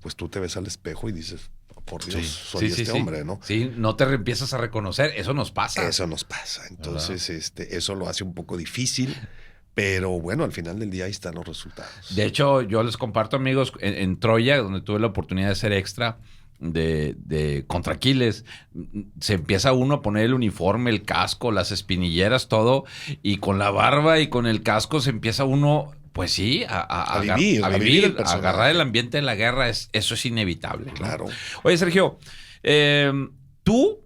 pues tú te ves al espejo y dices, por Dios, soy este hombre, ¿no? Sí, no te empiezas a reconocer, eso nos pasa. Eso nos pasa, entonces eso lo hace un poco difícil. Pero bueno, al final del día ahí están los resultados. De hecho, yo les comparto, amigos, en Troya, donde tuve la oportunidad de ser extra de contra Aquiles, se empieza uno a poner el uniforme, el casco, las espinilleras, todo, y con la barba y con el casco se empieza uno, pues sí, a vivir, a agarrar el ambiente de la guerra. Eso es inevitable, ¿no? Claro. Oye, Sergio, tú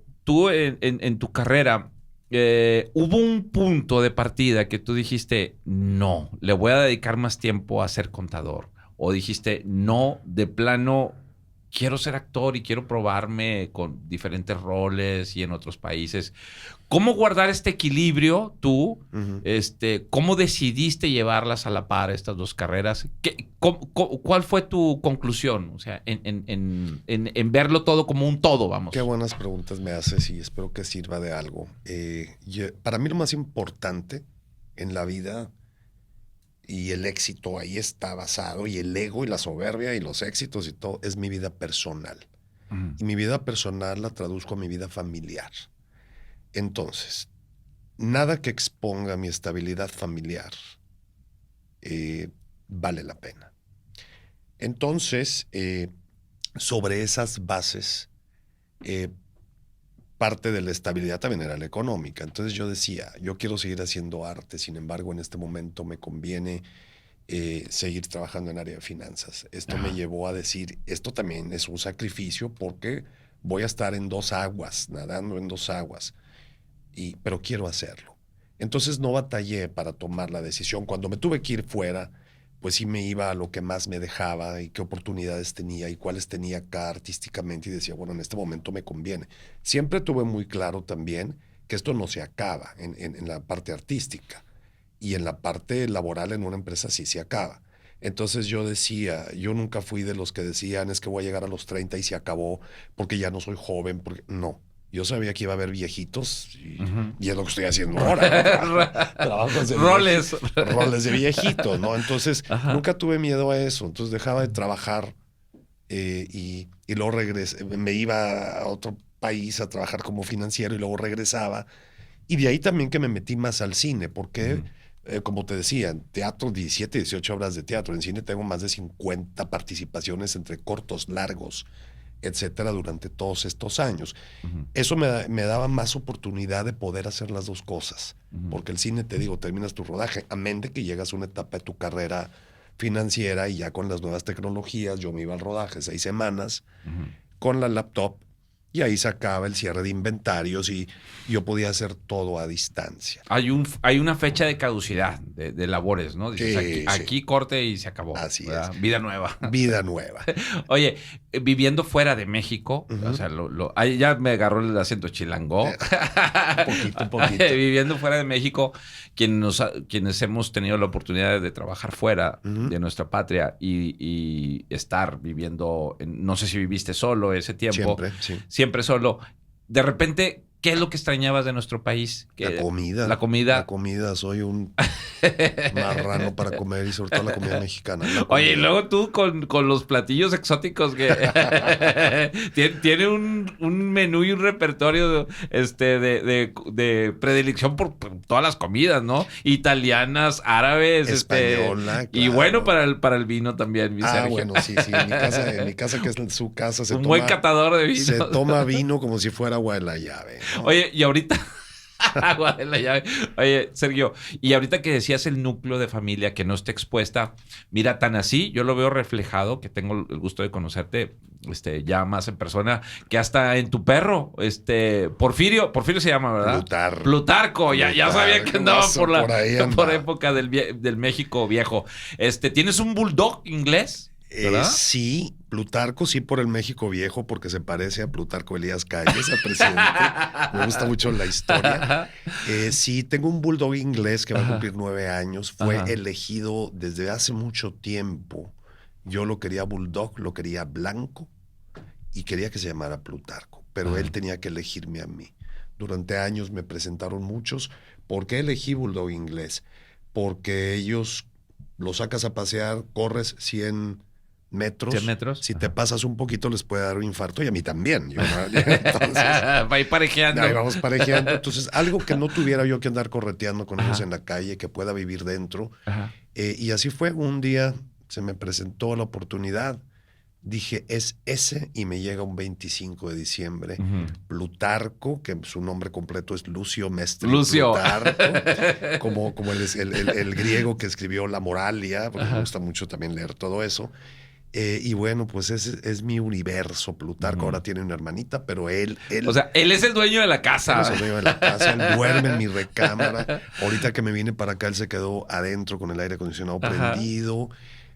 en tu carrera, ¿hubo un punto de partida que tú dijiste, no, le voy a dedicar más tiempo a ser contador? ¿O dijiste, no, de plano, quiero ser actor y quiero probarme con diferentes roles y en otros países. ¿Cómo guardar este equilibrio tú? Ujú. ¿Cómo decidiste llevarlas a la par, estas dos carreras? ¿Cuál fue tu conclusión? O sea, en verlo todo como un todo, vamos. Qué buenas preguntas me haces y espero que sirva de algo. Para mí lo más importante en la vida y el éxito ahí está basado, y el ego y la soberbia y los éxitos y todo, es mi vida personal. Ujú. Y mi vida personal la traduzco a mi vida familiar. Entonces, nada que exponga mi estabilidad familiar vale la pena. Entonces, sobre esas bases, parte de la estabilidad también era la económica. Entonces yo decía, yo quiero seguir haciendo arte, sin embargo, en este momento me conviene seguir trabajando en área de finanzas. Esto me llevó a decir, esto también es un sacrificio porque voy a estar en dos aguas, nadando en dos aguas, pero quiero hacerlo. Entonces no batallé para tomar la decisión. Cuando me tuve que ir fuera, pues sí me iba a lo que más me dejaba y qué oportunidades tenía y cuáles tenía acá artísticamente, y decía, bueno, en este momento me conviene. Siempre tuve muy claro también que esto no se acaba en la parte artística, y en la parte laboral en una empresa sí se acaba. Entonces yo decía, yo nunca fui de los que decían, es que voy a llegar a los 30 y se acabó porque ya no soy joven. No. Yo sabía que iba a haber viejitos y es lo que estoy haciendo ahora, ¿no? Trabajos de roles de viejito, ¿no? Entonces, nunca tuve miedo a eso. Entonces, dejaba de trabajar y luego regresé. Me iba a otro país a trabajar como financiero y luego regresaba. Y de ahí también que me metí más al cine, porque, como te decía, en teatro, 17, 18 obras de teatro. En cine tengo más de 50 participaciones entre cortos, largos, etcétera, durante todos estos años. Eso me daba más oportunidad de poder hacer las dos cosas, porque el cine, te digo, terminas tu rodaje, amén de que llegas a una etapa de tu carrera financiera y ya con las nuevas tecnologías, yo me iba al rodaje 6 semanas con la laptop, y ahí sacaba el cierre de inventarios y yo podía hacer todo a distancia. Hay una fecha de caducidad de labores, ¿no? Dices, Sí, aquí corte y se acabó. Así ¿verdad? es. Vida nueva. Vida nueva. Oye, viviendo fuera de México, o sea, ahí ya me agarró el acento chilango. Un poquito. Viviendo fuera de México, quienes hemos tenido la oportunidad de trabajar fuera de nuestra patria y estar viviendo, no sé si viviste solo ese tiempo. Siempre, sí. Siempre solo. De repente, ¿qué es lo que extrañabas de nuestro país? La comida. La comida. La comida. Soy un marrano para comer, y sobre todo la comida mexicana. Oye, y luego tú con los platillos exóticos que tiene un menú y un repertorio de predilección por todas las comidas, ¿no? Italianas, árabes, española, y claro. bueno para el vino también, mi Sergio. Bueno, sí. En mi casa, que es su casa, buen catador de vino. Se toma vino como si fuera agua de la llave, ¿no? Oye, y ahorita... Agua de la llave. Oye, Sergio, y ahorita que decías el núcleo de familia que no está expuesta, mira, tan así, yo lo veo reflejado, que tengo el gusto de conocerte ya más en persona, que hasta en tu perro, Porfirio se llama, ¿verdad? Plutarco, ya sabía que andaba por época del México viejo. ¿Tienes un bulldog inglés? Sí, Plutarco, sí, por el México viejo, porque se parece a Plutarco Elías Calles, al presidente. Me gusta mucho la historia. Sí, tengo un bulldog inglés que va a cumplir 9 años. Fue elegido desde hace mucho tiempo. Yo lo quería bulldog, lo quería blanco y quería que se llamara Plutarco, pero él tenía que elegirme a mí. Durante años me presentaron muchos. ¿Por qué elegí bulldog inglés? Porque ellos lo sacas a pasear, corres 100 metros. 100 metros. Si te pasas un poquito les puede dar un infarto, y a mí también. Entonces, va a ir parejeando. Ahí vamos parejeando. Entonces, algo que no tuviera yo que andar correteando con ellos en la calle, que pueda vivir dentro. Y así fue. Un día se me presentó la oportunidad. Dije, es ese, y me llega un 25 de diciembre. Plutarco, que su nombre completo es Lucio Mestre Plutarco, como el griego que escribió la Moralia, porque me gusta mucho también leer todo eso. Y bueno, pues ese es mi universo. Plutarco ahora tiene una hermanita, pero él... O sea, él es el dueño de la casa. Él es el dueño de la casa, él duerme en mi recámara. Ahorita que me vine para acá, él se quedó adentro con el aire acondicionado prendido.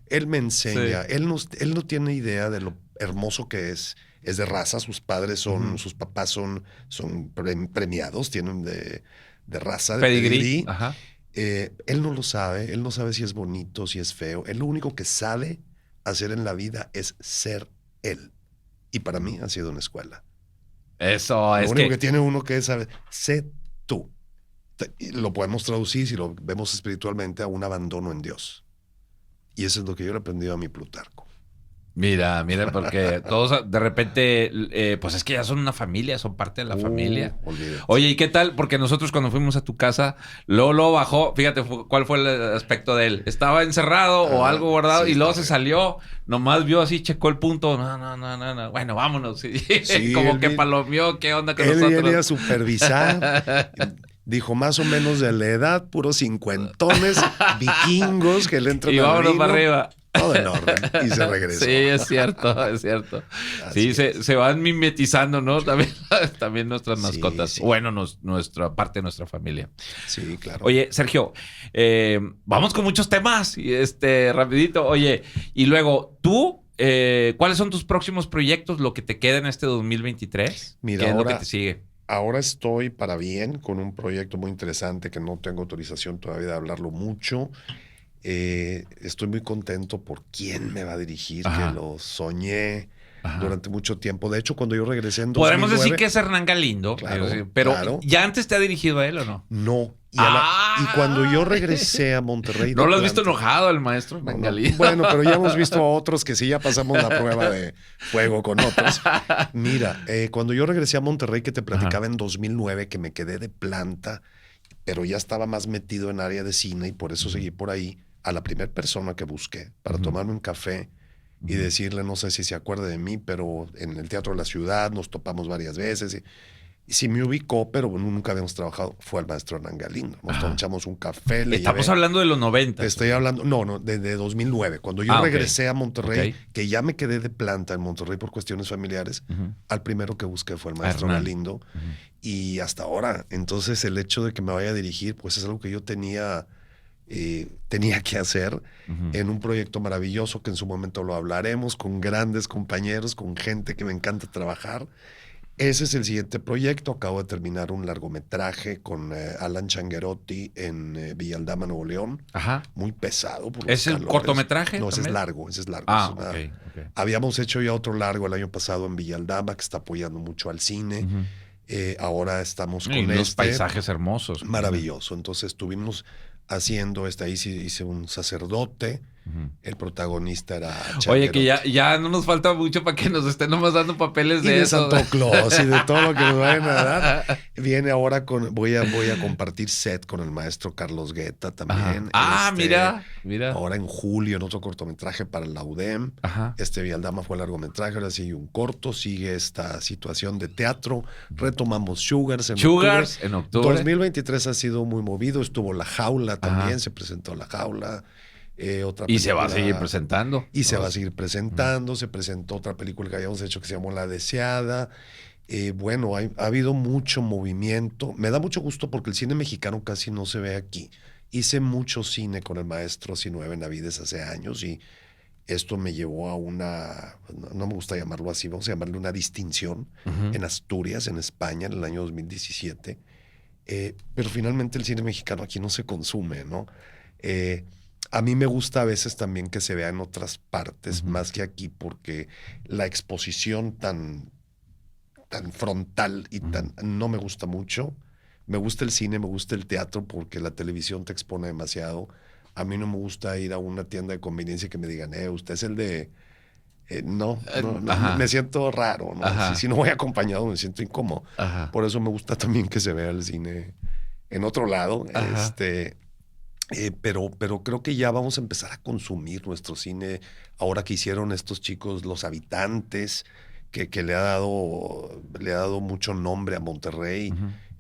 Él me enseña, él no tiene idea de lo hermoso que es de raza, sus padres sus papás son premiados, tienen de raza, de pedigrí. Ajá. Él no lo sabe, él no sabe si es bonito, si es feo. Él lo único que sabe hacer en la vida es ser él. Y para mí ha sido una escuela. Eso, lo único que tiene uno que es saber, sé tú. Lo podemos traducir, si lo vemos espiritualmente, a un abandono en Dios. Y eso es lo que yo le he aprendido a mi Plutarco. Mira, porque todos de repente, pues es que ya son una familia, son parte de la familia. Olvídate. Oye, ¿y qué tal? Porque nosotros cuando fuimos a tu casa, Lolo bajó, fíjate cuál fue el aspecto de él. Estaba encerrado o algo guardado y luego se salió, nomás vio así, checó el punto. No. Bueno, vámonos. Sí, como que palomeó, ¿qué onda con nosotros? Él viene a supervisar. Dijo, más o menos de la edad, puros cincuentones, vikingos que le entran y vámonos para arriba. Todo en orden. Y se regresó. Sí, es cierto. Sí, se van mimetizando, ¿no? También nuestras mascotas. Sí. Bueno, nuestra parte de nuestra familia. Sí, claro. Oye, Sergio, vamos con muchos temas. Rapidito. Oye, y luego, tú, ¿cuáles son tus próximos proyectos, lo que te queda en este 2023? Mira, ¿Qué es ahora, lo que te sigue? Ahora estoy para bien con un proyecto muy interesante que no tengo autorización todavía de hablarlo mucho. Estoy muy contento por quién me va a dirigir, que lo soñé durante mucho tiempo. De hecho, cuando yo regresé en 2009... Podemos decir que es Hernán Galindo, claro, pero claro. ¿Ya antes te ha dirigido a él o no? No. Y cuando yo regresé a Monterrey... ¿No lo has visto enojado el maestro Hernán Galindo? Bueno, pero ya hemos visto a otros que sí ya pasamos la prueba de fuego con otros. Mira, cuando yo regresé a Monterrey, que te platicaba en 2009, que me quedé de planta, pero ya estaba más metido en área de cine y por eso seguí por ahí, a la primera persona que busqué para tomarme un café y decirle, no sé si se acuerda de mí, pero en el Teatro de la Ciudad nos topamos varias veces y sí me ubicó, pero nunca habíamos trabajado. Fue el maestro Hernán Galindo. Nos echamos un café. Estamos hablando de los 90. Estoy hablando, no, de 2009. Cuando yo regresé a Monterrey, que ya me quedé de planta en Monterrey por cuestiones familiares, al primero que busqué fue el maestro Galindo. Y hasta ahora, entonces el hecho de que me vaya a dirigir, pues es algo que yo tenía que hacer en un proyecto maravilloso que en su momento lo hablaremos, con grandes compañeros, con gente que me encanta trabajar. Ese es el siguiente proyecto. Acabo de terminar un largometraje con Alan Changuerotti en Villaldama, Nuevo León. Muy pesado. Por ¿Es el cortometraje? No, también? ese es largo. Okay. Habíamos hecho ya otro largo el año pasado en Villaldama, que está apoyando mucho al cine. Ahora estamos con los paisajes hermosos. Maravilloso. Entonces estuvimos haciendo ahí hice un sacerdote. El protagonista era Changuerotti. Oye, que ya no nos falta mucho para que nos estén nomás dando papeles de eso. Santo Claus y de todo lo que nos vayan a dar. Viene ahora voy a compartir set con el maestro Carlos Guetta también. Mira. Ahora en julio en otro cortometraje para la UDEM. Villaldama fue largometraje, ahora sigue un corto, sigue esta situación de teatro. Retomamos Sugars en octubre. 2023 ha sido muy movido, estuvo La Jaula también, se presentó La Jaula. Y se va a seguir presentando. Se va a seguir presentando. Se presentó otra película que habíamos hecho que se llamó La Deseada. Bueno, ha habido mucho movimiento. Me da mucho gusto porque el cine mexicano casi no se ve aquí. Hice mucho cine con el maestro Sinué Benavides hace años y esto me llevó a no me gusta llamarlo así, vamos a llamarle una distinción en Asturias, en España, en el año 2017. Pero finalmente el cine mexicano aquí no se consume, ¿no? A mí me gusta a veces también que se vea en otras partes más que aquí porque la exposición tan frontal y no me gusta mucho. Me gusta el cine, me gusta el teatro porque la televisión te expone demasiado. A mí no me gusta ir a una tienda de conveniencia y que me digan, usted es el de... No, me siento raro, ¿no? Si no voy acompañado me siento incómodo. Por eso me gusta también que se vea el cine en otro lado. Pero creo que ya vamos a empezar a consumir nuestro cine ahora que hicieron estos chicos Los Habitantes, que le ha dado mucho nombre a Monterrey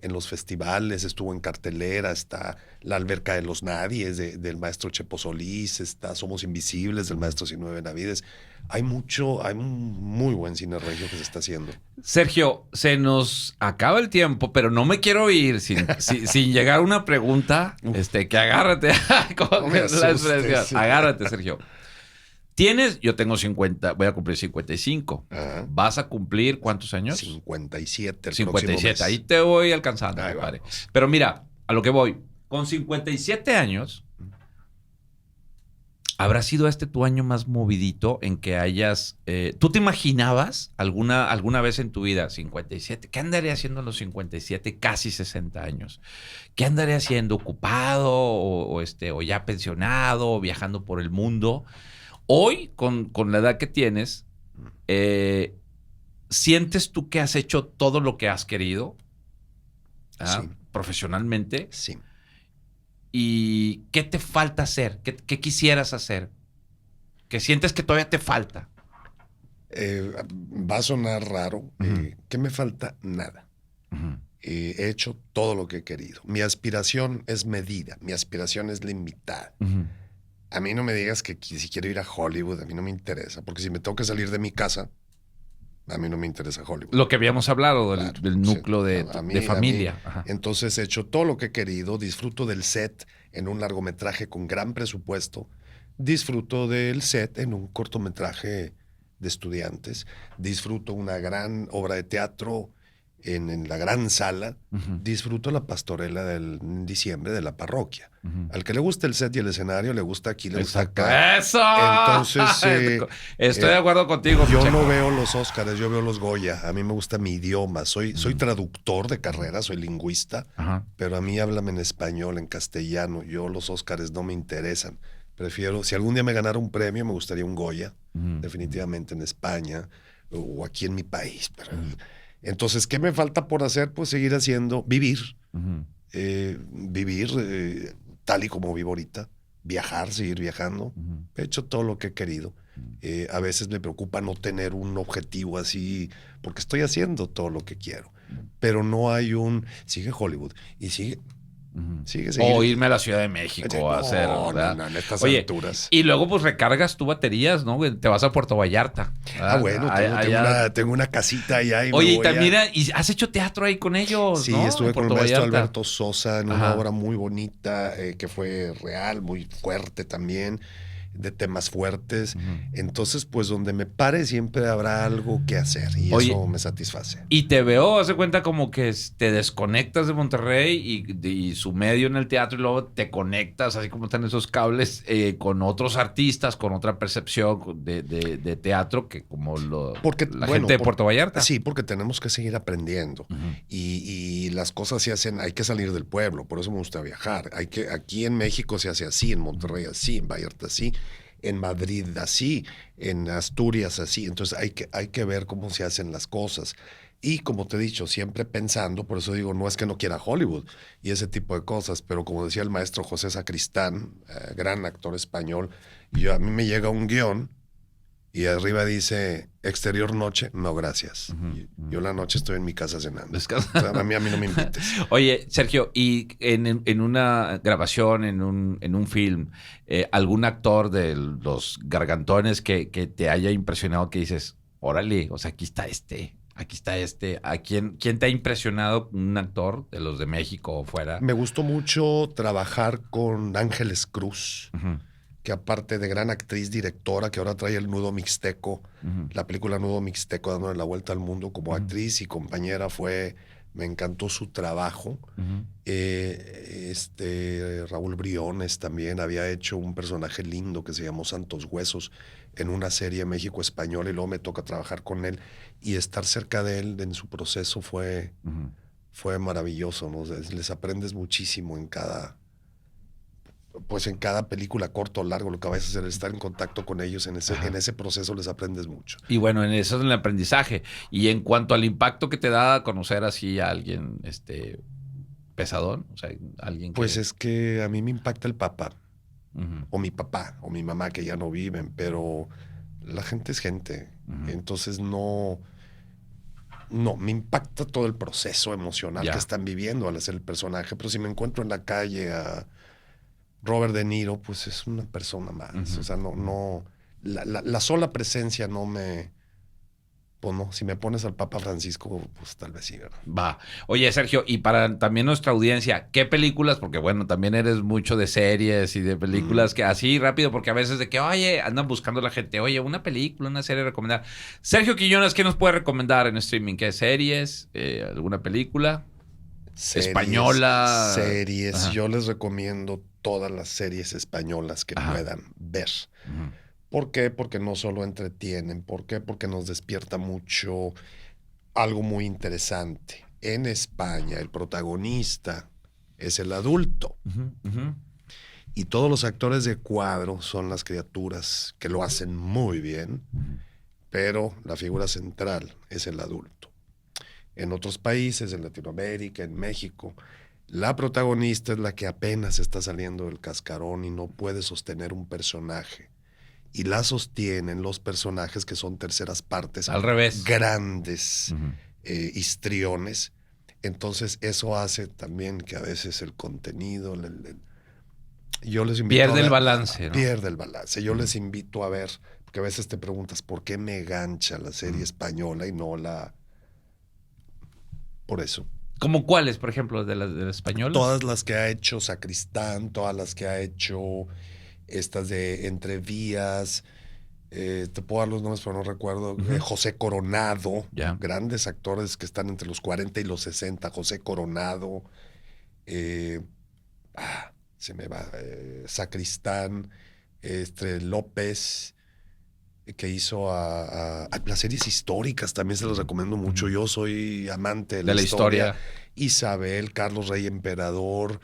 en los festivales, estuvo en cartelera, está La Alberca de los Nadies del maestro Chepo Solís, está Somos Invisibles del maestro Sinué Benavides. Hay un muy buen cine regio que se está haciendo. Sergio, se nos acaba el tiempo, pero no me quiero ir sin llegar a una pregunta que agárrate con la expresión. Agárrate, Sergio. Yo tengo 50, voy a cumplir 55. Ajá. ¿Vas a cumplir cuántos años? 57 el 57. próximo mes. Ahí te voy alcanzando, Ahí compadre. vamos. Pero mira, a lo que voy. Con 57 años, ¿habrá sido este tu año más movidito en que hayas... ¿Tú te imaginabas alguna vez en tu vida, 57? ¿Qué andaré haciendo a los 57, casi 60 años? ¿Qué andaré haciendo? ¿Ocupado o ya pensionado o viajando por el mundo? Hoy, con la edad que tienes, ¿sientes tú que has hecho todo lo que has querido? Sí. Profesionalmente. Sí. ¿Y qué te falta hacer? ¿Qué quisieras hacer? ¿Qué sientes que todavía te falta? Va a sonar raro. ¿Qué me falta? Nada. He hecho todo lo que he querido. Mi aspiración es medida. Mi aspiración es limitada. A mí no me digas que si quiero ir a Hollywood, a mí no me interesa. Porque si me tengo que salir de mi casa, a mí no me interesa Hollywood. Lo que habíamos hablado del núcleo sí. de familia. Ajá. Entonces he hecho todo lo que he querido. Disfruto del set en un largometraje con gran presupuesto. Disfruto del set en un cortometraje de estudiantes. Disfruto una gran obra de teatro en la gran sala. Disfruto la pastorela en diciembre de la parroquia. Al que le gusta el set y el escenario, le gusta aquí, le gusta acá. ¡Eso! Entonces, estoy de acuerdo contigo. yo Pacheco. no veo los Óscares, yo veo los Goya. A mí me gusta mi idioma. Soy traductor de carrera, soy lingüista, Ajá. pero a mí háblame en español, en castellano. Yo los Óscares no me interesan. Prefiero, si algún día me ganara un premio, me gustaría un Goya, definitivamente en España o aquí en mi país. Pero, entonces, ¿qué me falta por hacer? Pues seguir haciendo, vivir. Vivir tal y como vivo ahorita. Viajar, seguir viajando. He hecho todo lo que he querido. A veces me preocupa no tener un objetivo así, porque estoy haciendo todo lo que quiero. Pero no hay sigue Hollywood y sigue O irme a la Ciudad de México a hacer, ¿verdad? No, en estas Oye, alturas. y luego pues recargas tu baterías, ¿no? Te vas a Puerto Vallarta. ¿verdad? Bueno, tengo una casita allá. Y Oye, y también ¿y has hecho teatro ahí con ellos? Sí, ¿no? estuve En con el Puerto maestro Vallarta. Alberto Sosa en una obra muy bonita que fue real, muy fuerte también, de temas fuertes. Entonces, pues donde me pare siempre habrá algo que hacer y eso me satisface. Y te veo, hace cuenta como que te desconectas de Monterrey y su medio en el teatro y luego te conectas, así como están esos cables, con otros artistas, con otra percepción de teatro que como la gente de Puerto Vallarta. Sí, porque tenemos que seguir aprendiendo. Y las cosas se hacen, hay que salir del pueblo, por eso me gusta viajar. Aquí en México se hace así, en Monterrey así, en Vallarta así, en Madrid así, en Asturias así. Entonces hay que ver cómo se hacen las cosas. Y como te he dicho, siempre pensando, por eso digo, no es que no quiera Hollywood y ese tipo de cosas, pero como decía el maestro José Sacristán, gran actor español, a mí me llega un guión y arriba dice, exterior noche, no gracias. Yo la noche estoy en mi casa cenando. O sea, a mí no me invites. Oye, Sergio, y en una grabación, en un film, algún actor de los gargantones que te haya impresionado que dices, órale, o sea, aquí está este. ¿A quién te ha impresionado un actor de los de México o fuera? Me gustó mucho trabajar con Ángeles Cruz, que aparte de gran actriz, directora, que ahora trae el Nudo Mixteco, la película Nudo Mixteco dándole la vuelta al mundo como actriz y compañera me encantó su trabajo. Raúl Briones también había hecho un personaje lindo que se llamó Santos Huesos en una serie México Española y luego me toca trabajar con él y estar cerca de él en su proceso fue maravilloso, ¿no? O sea, les aprendes muchísimo en cada película, corto o largo, lo que vas a hacer es estar en contacto con ellos en ese proceso les aprendes mucho. Y bueno, en eso es el aprendizaje. Y en cuanto al impacto que te da conocer así a alguien pesadón, o sea, alguien que... Pues es que a mí me impacta el papá, o mi papá, o mi mamá que ya no viven, pero la gente es gente. Entonces no, me impacta todo el proceso emocional que están viviendo al hacer el personaje, pero si me encuentro en la calle a Robert De Niro, pues es una persona más. O sea, no, la sola presencia no me pues no, si me pones al Papa Francisco, pues tal vez sí, ¿verdad? Va. Oye, Sergio, y para también nuestra audiencia, ¿qué películas? Porque bueno, también eres mucho de series y de películas que así rápido, porque a veces de que, oye, andan buscando la gente, oye, una película, una serie recomendar. Sergio Quiñones, ¿qué nos puede recomendar en streaming? ¿Qué series? ¿Alguna película? Española. Series. Ajá. Yo les recomiendo todas las series españolas que Ajá. puedan ver. Ujú. ¿Por qué? Porque no solo entretienen. ¿Por qué? Porque nos despierta mucho algo muy interesante. En España, el protagonista es el adulto Ujú, ujú. y todos los actores de cuadro son las criaturas que lo hacen muy bien, pero la figura central es el adulto. En otros países, en Latinoamérica, en México, la protagonista es la que apenas está saliendo del cascarón y no puede sostener un personaje. Y la sostienen los personajes que son terceras partes. Al revés. Grandes Ujú. histriones. Entonces eso hace también que a veces el contenido, yo les invito Pierde a ver, el balance, ¿no? pierde el balance. Yo les invito a ver, porque a veces te preguntas, ¿por qué me gancha la serie española y no la... Por eso. ¿Cómo cuáles, por ejemplo, de las españolas? Todas las que ha hecho Sacristán, todas las que ha hecho estas de Entrevías, te puedo dar los nombres, pero no recuerdo. José Coronado, Ya. grandes actores que están entre los 40 y los 60. José Coronado, se me va, Sacristán, López, que hizo a las series históricas, también se los recomiendo mucho. Yo soy amante de la historia. Isabel, Carlos Rey Emperador,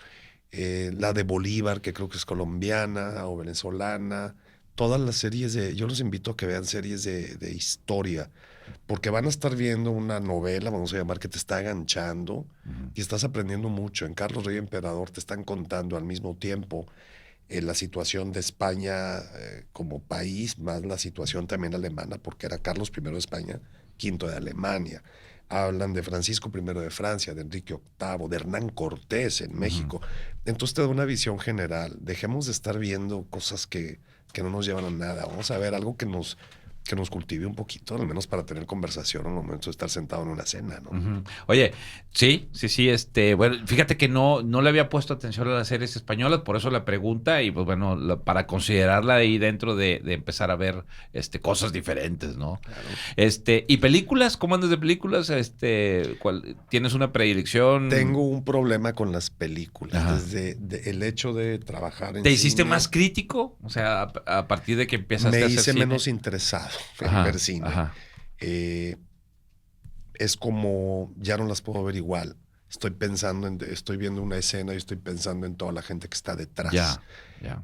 la de Bolívar, que creo que es colombiana o venezolana. Todas las series yo los invito a que vean series de historia, porque van a estar viendo una novela, vamos a llamar, que te está enganchando y estás aprendiendo mucho. En Carlos Rey Emperador te están contando al mismo tiempo la situación de España como país, más la situación también alemana, porque era Carlos I de España, V de Alemania. Hablan de Francisco I de Francia, de Enrique VIII, de Hernán Cortés en México. Entonces te da una visión general. Dejemos de estar viendo cosas que no nos llevan a nada. Vamos a ver algo que nos cultive un poquito, al menos para tener conversación al momento de estar sentado en una cena, ¿no? Ujú. Oye, sí, bueno, fíjate que no le había puesto atención a las series españolas, por eso la pregunta, y pues bueno, para considerarla ahí dentro de empezar a ver cosas diferentes, ¿no? Claro. ¿Y películas? ¿Cómo andas de películas? ¿Tienes una predilección? Tengo un problema con las películas. Ajá. Desde el hecho de trabajar en ¿Te hiciste cine, más crítico? O sea, a partir de que empezaste me a hacer hice cine. menos interesado en Ajá, ver cine. ajá. Es como ya no las puedo ver igual. Estoy viendo una escena y estoy pensando en toda la gente que está detrás. Ya.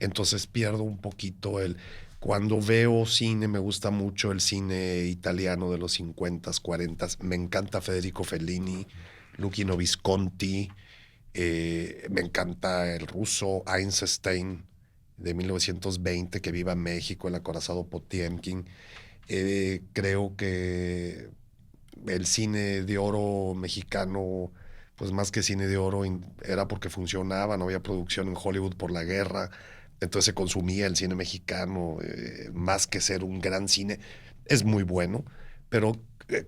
Entonces pierdo un poquito cuando veo cine, me gusta mucho el cine italiano de los 50s, 40s. Me encanta Federico Fellini, Luchino Visconti, me encanta el ruso Eisenstein de 1920, que viva en México, el acorazado Potiemkin. Creo que el cine de oro mexicano, pues más que cine de oro, era porque funcionaba, no había producción en Hollywood por la guerra, entonces se consumía el cine mexicano, más que ser un gran cine. Es muy bueno, pero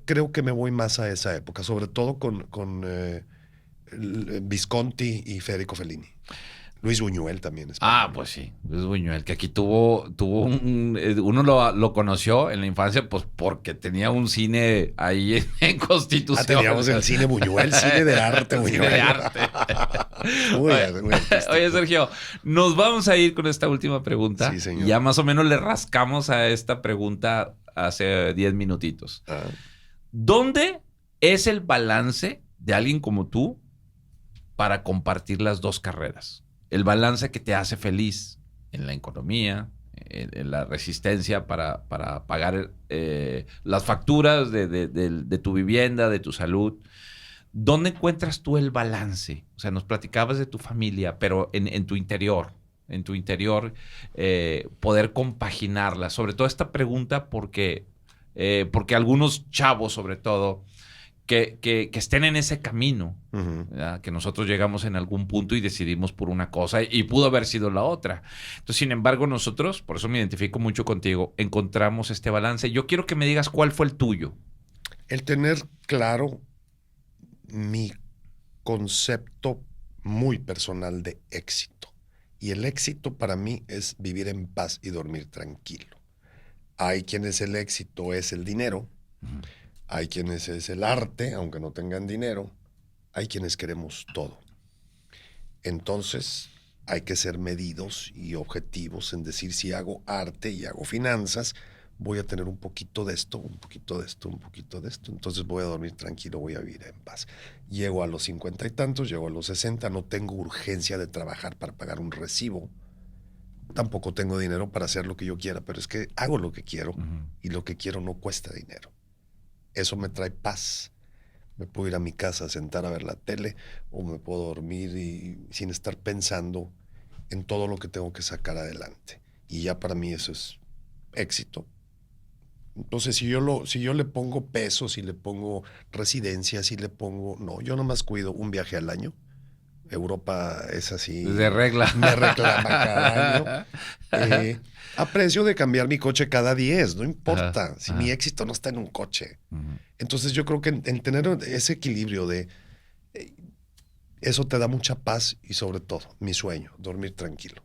creo que me voy más a esa época, sobre todo con Visconti y Federico Fellini. Luis Buñuel también. Pues sí, Luis Buñuel, que aquí tuvo uno lo conoció en la infancia, pues porque tenía un cine ahí en Constitución. Teníamos el cine Buñuel, cine de arte, Buñuel. Cine de arte. muy Oye, Sergio, nos vamos a ir con esta última pregunta. Sí, señor. Ya más o menos le rascamos a esta pregunta hace 10 minutitos. ¿Dónde es el balance de alguien como tú para compartir las dos carreras? El balance que te hace feliz en la economía, en la resistencia para pagar las facturas de tu vivienda, de tu salud. ¿Dónde encuentras tú el balance? O sea, nos platicabas de tu familia, pero en tu interior, poder compaginarla. Sobre todo esta pregunta porque algunos chavos, sobre todo, que estén en ese camino, que nosotros llegamos en algún punto y decidimos por una cosa y pudo haber sido la otra. Entonces, sin embargo, nosotros, por eso me identifico mucho contigo, encontramos este balance. Yo quiero que me digas cuál fue el tuyo. El tener claro mi concepto muy personal de éxito. Y el éxito para mí es vivir en paz y dormir tranquilo. Hay quienes el éxito es el dinero, hay quienes es el arte, aunque no tengan dinero, hay quienes queremos todo. Entonces hay que ser medidos y objetivos en decir, si hago arte y hago finanzas, voy a tener un poquito de esto, un poquito de esto, un poquito de esto. Entonces voy a dormir tranquilo, voy a vivir en paz. Llego a los 50 y tantos, llego a los 60, no tengo urgencia de trabajar para pagar un recibo. Tampoco tengo dinero para hacer lo que yo quiera, pero es que hago lo que quiero y lo que quiero no cuesta dinero. Eso me trae paz. Me puedo ir a mi casa a sentar a ver la tele o me puedo dormir sin estar pensando en todo lo que tengo que sacar adelante. Y ya para mí eso es éxito. Entonces, si yo le pongo peso, si le pongo residencia, si le pongo... No, yo nomás cuido un viaje al año. Europa es así. De regla. Me reclama cada año. A precio de cambiar mi coche cada 10, no importa. Ajá, si mi éxito no está en un coche. Entonces, yo creo que en tener ese equilibrio de... eso te da mucha paz y sobre todo, mi sueño, dormir tranquilo.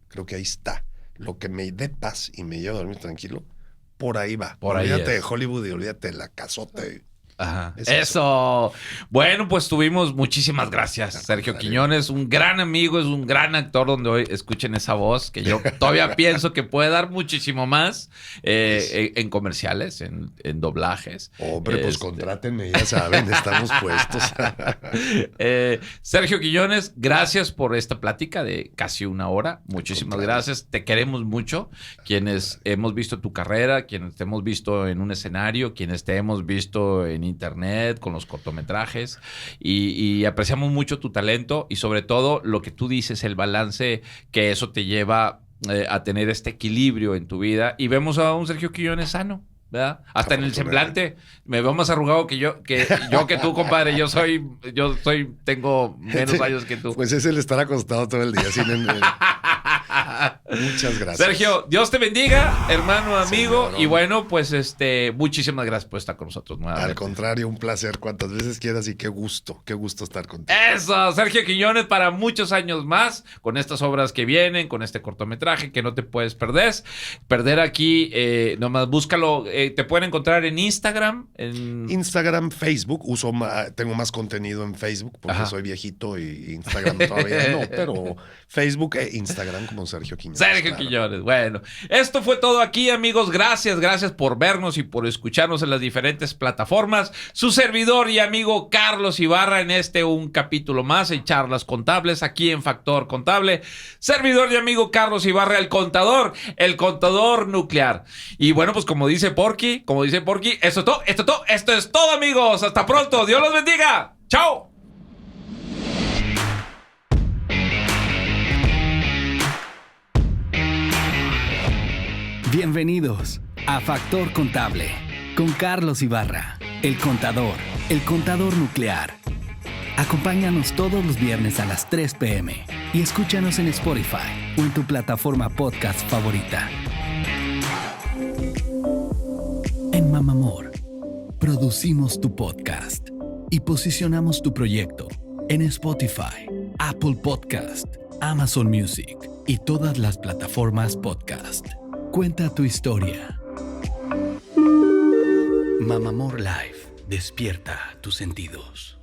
Creo que ahí está. Lo que me dé paz y me lleva a dormir tranquilo, por ahí va. Olvídate de Hollywood y olvídate de la casota. Ajá. Eso. Bueno, pues tuvimos muchísimas gracias, Sergio Quiñones, un gran amigo, es un gran actor, donde hoy escuchen esa voz que yo todavía pienso que puede dar muchísimo más en comerciales, en doblajes. Hombre, pues contrátenme, ya saben, estamos puestos. Sergio Quiñones, gracias por esta plática de casi una hora. Muchísimas gracias. Te queremos mucho. Quienes hemos visto tu carrera, quienes te hemos visto en un escenario, quienes te hemos visto en internet, con los cortometrajes, y apreciamos mucho tu talento y sobre todo lo que tú dices, el balance que eso te lleva a tener este equilibrio en tu vida, y vemos a un Sergio Quiñones sano, ¿verdad? Hasta en el semblante me veo más arrugado que tú, compadre. Tengo menos años que tú. Pues es el estar acostado todo el día sin Muchas gracias. Sergio, Dios te bendiga, hermano, amigo. Sí, y bueno, pues muchísimas gracias por estar con nosotros nuevamente. Al contrario, un placer cuantas veces quieras y qué gusto estar contigo. Eso, Sergio Quiñones, para muchos años más, con estas obras que vienen, con este cortometraje que no te puedes perder aquí. Nomás búscalo. Te pueden encontrar en Instagram. Instagram, Facebook. Tengo más contenido en Facebook porque soy viejito y Instagram todavía no, pero Facebook e Instagram como Sergio Quiñones. Sergio Quiñones. Bueno, esto fue todo aquí, amigos. Gracias por vernos y por escucharnos en las diferentes plataformas. Su servidor y amigo Carlos Ibarra en un capítulo más en Charlas Contables aquí en Factor Contable. Servidor y amigo Carlos Ibarra, el contador nuclear. Y bueno, pues como dice Porky, esto es todo, amigos. Hasta pronto. Dios los bendiga. Chao. Bienvenidos a Factor Contable con Carlos Ibarra, el contador nuclear. Acompáñanos todos los viernes a las 3 p.m. y escúchanos en Spotify o en tu plataforma podcast favorita. En Mamamor, producimos tu podcast y posicionamos tu proyecto en Spotify, Apple Podcast, Amazon Music y todas las plataformas podcast. Cuenta tu historia. Mamamor Live, despierta tus sentidos.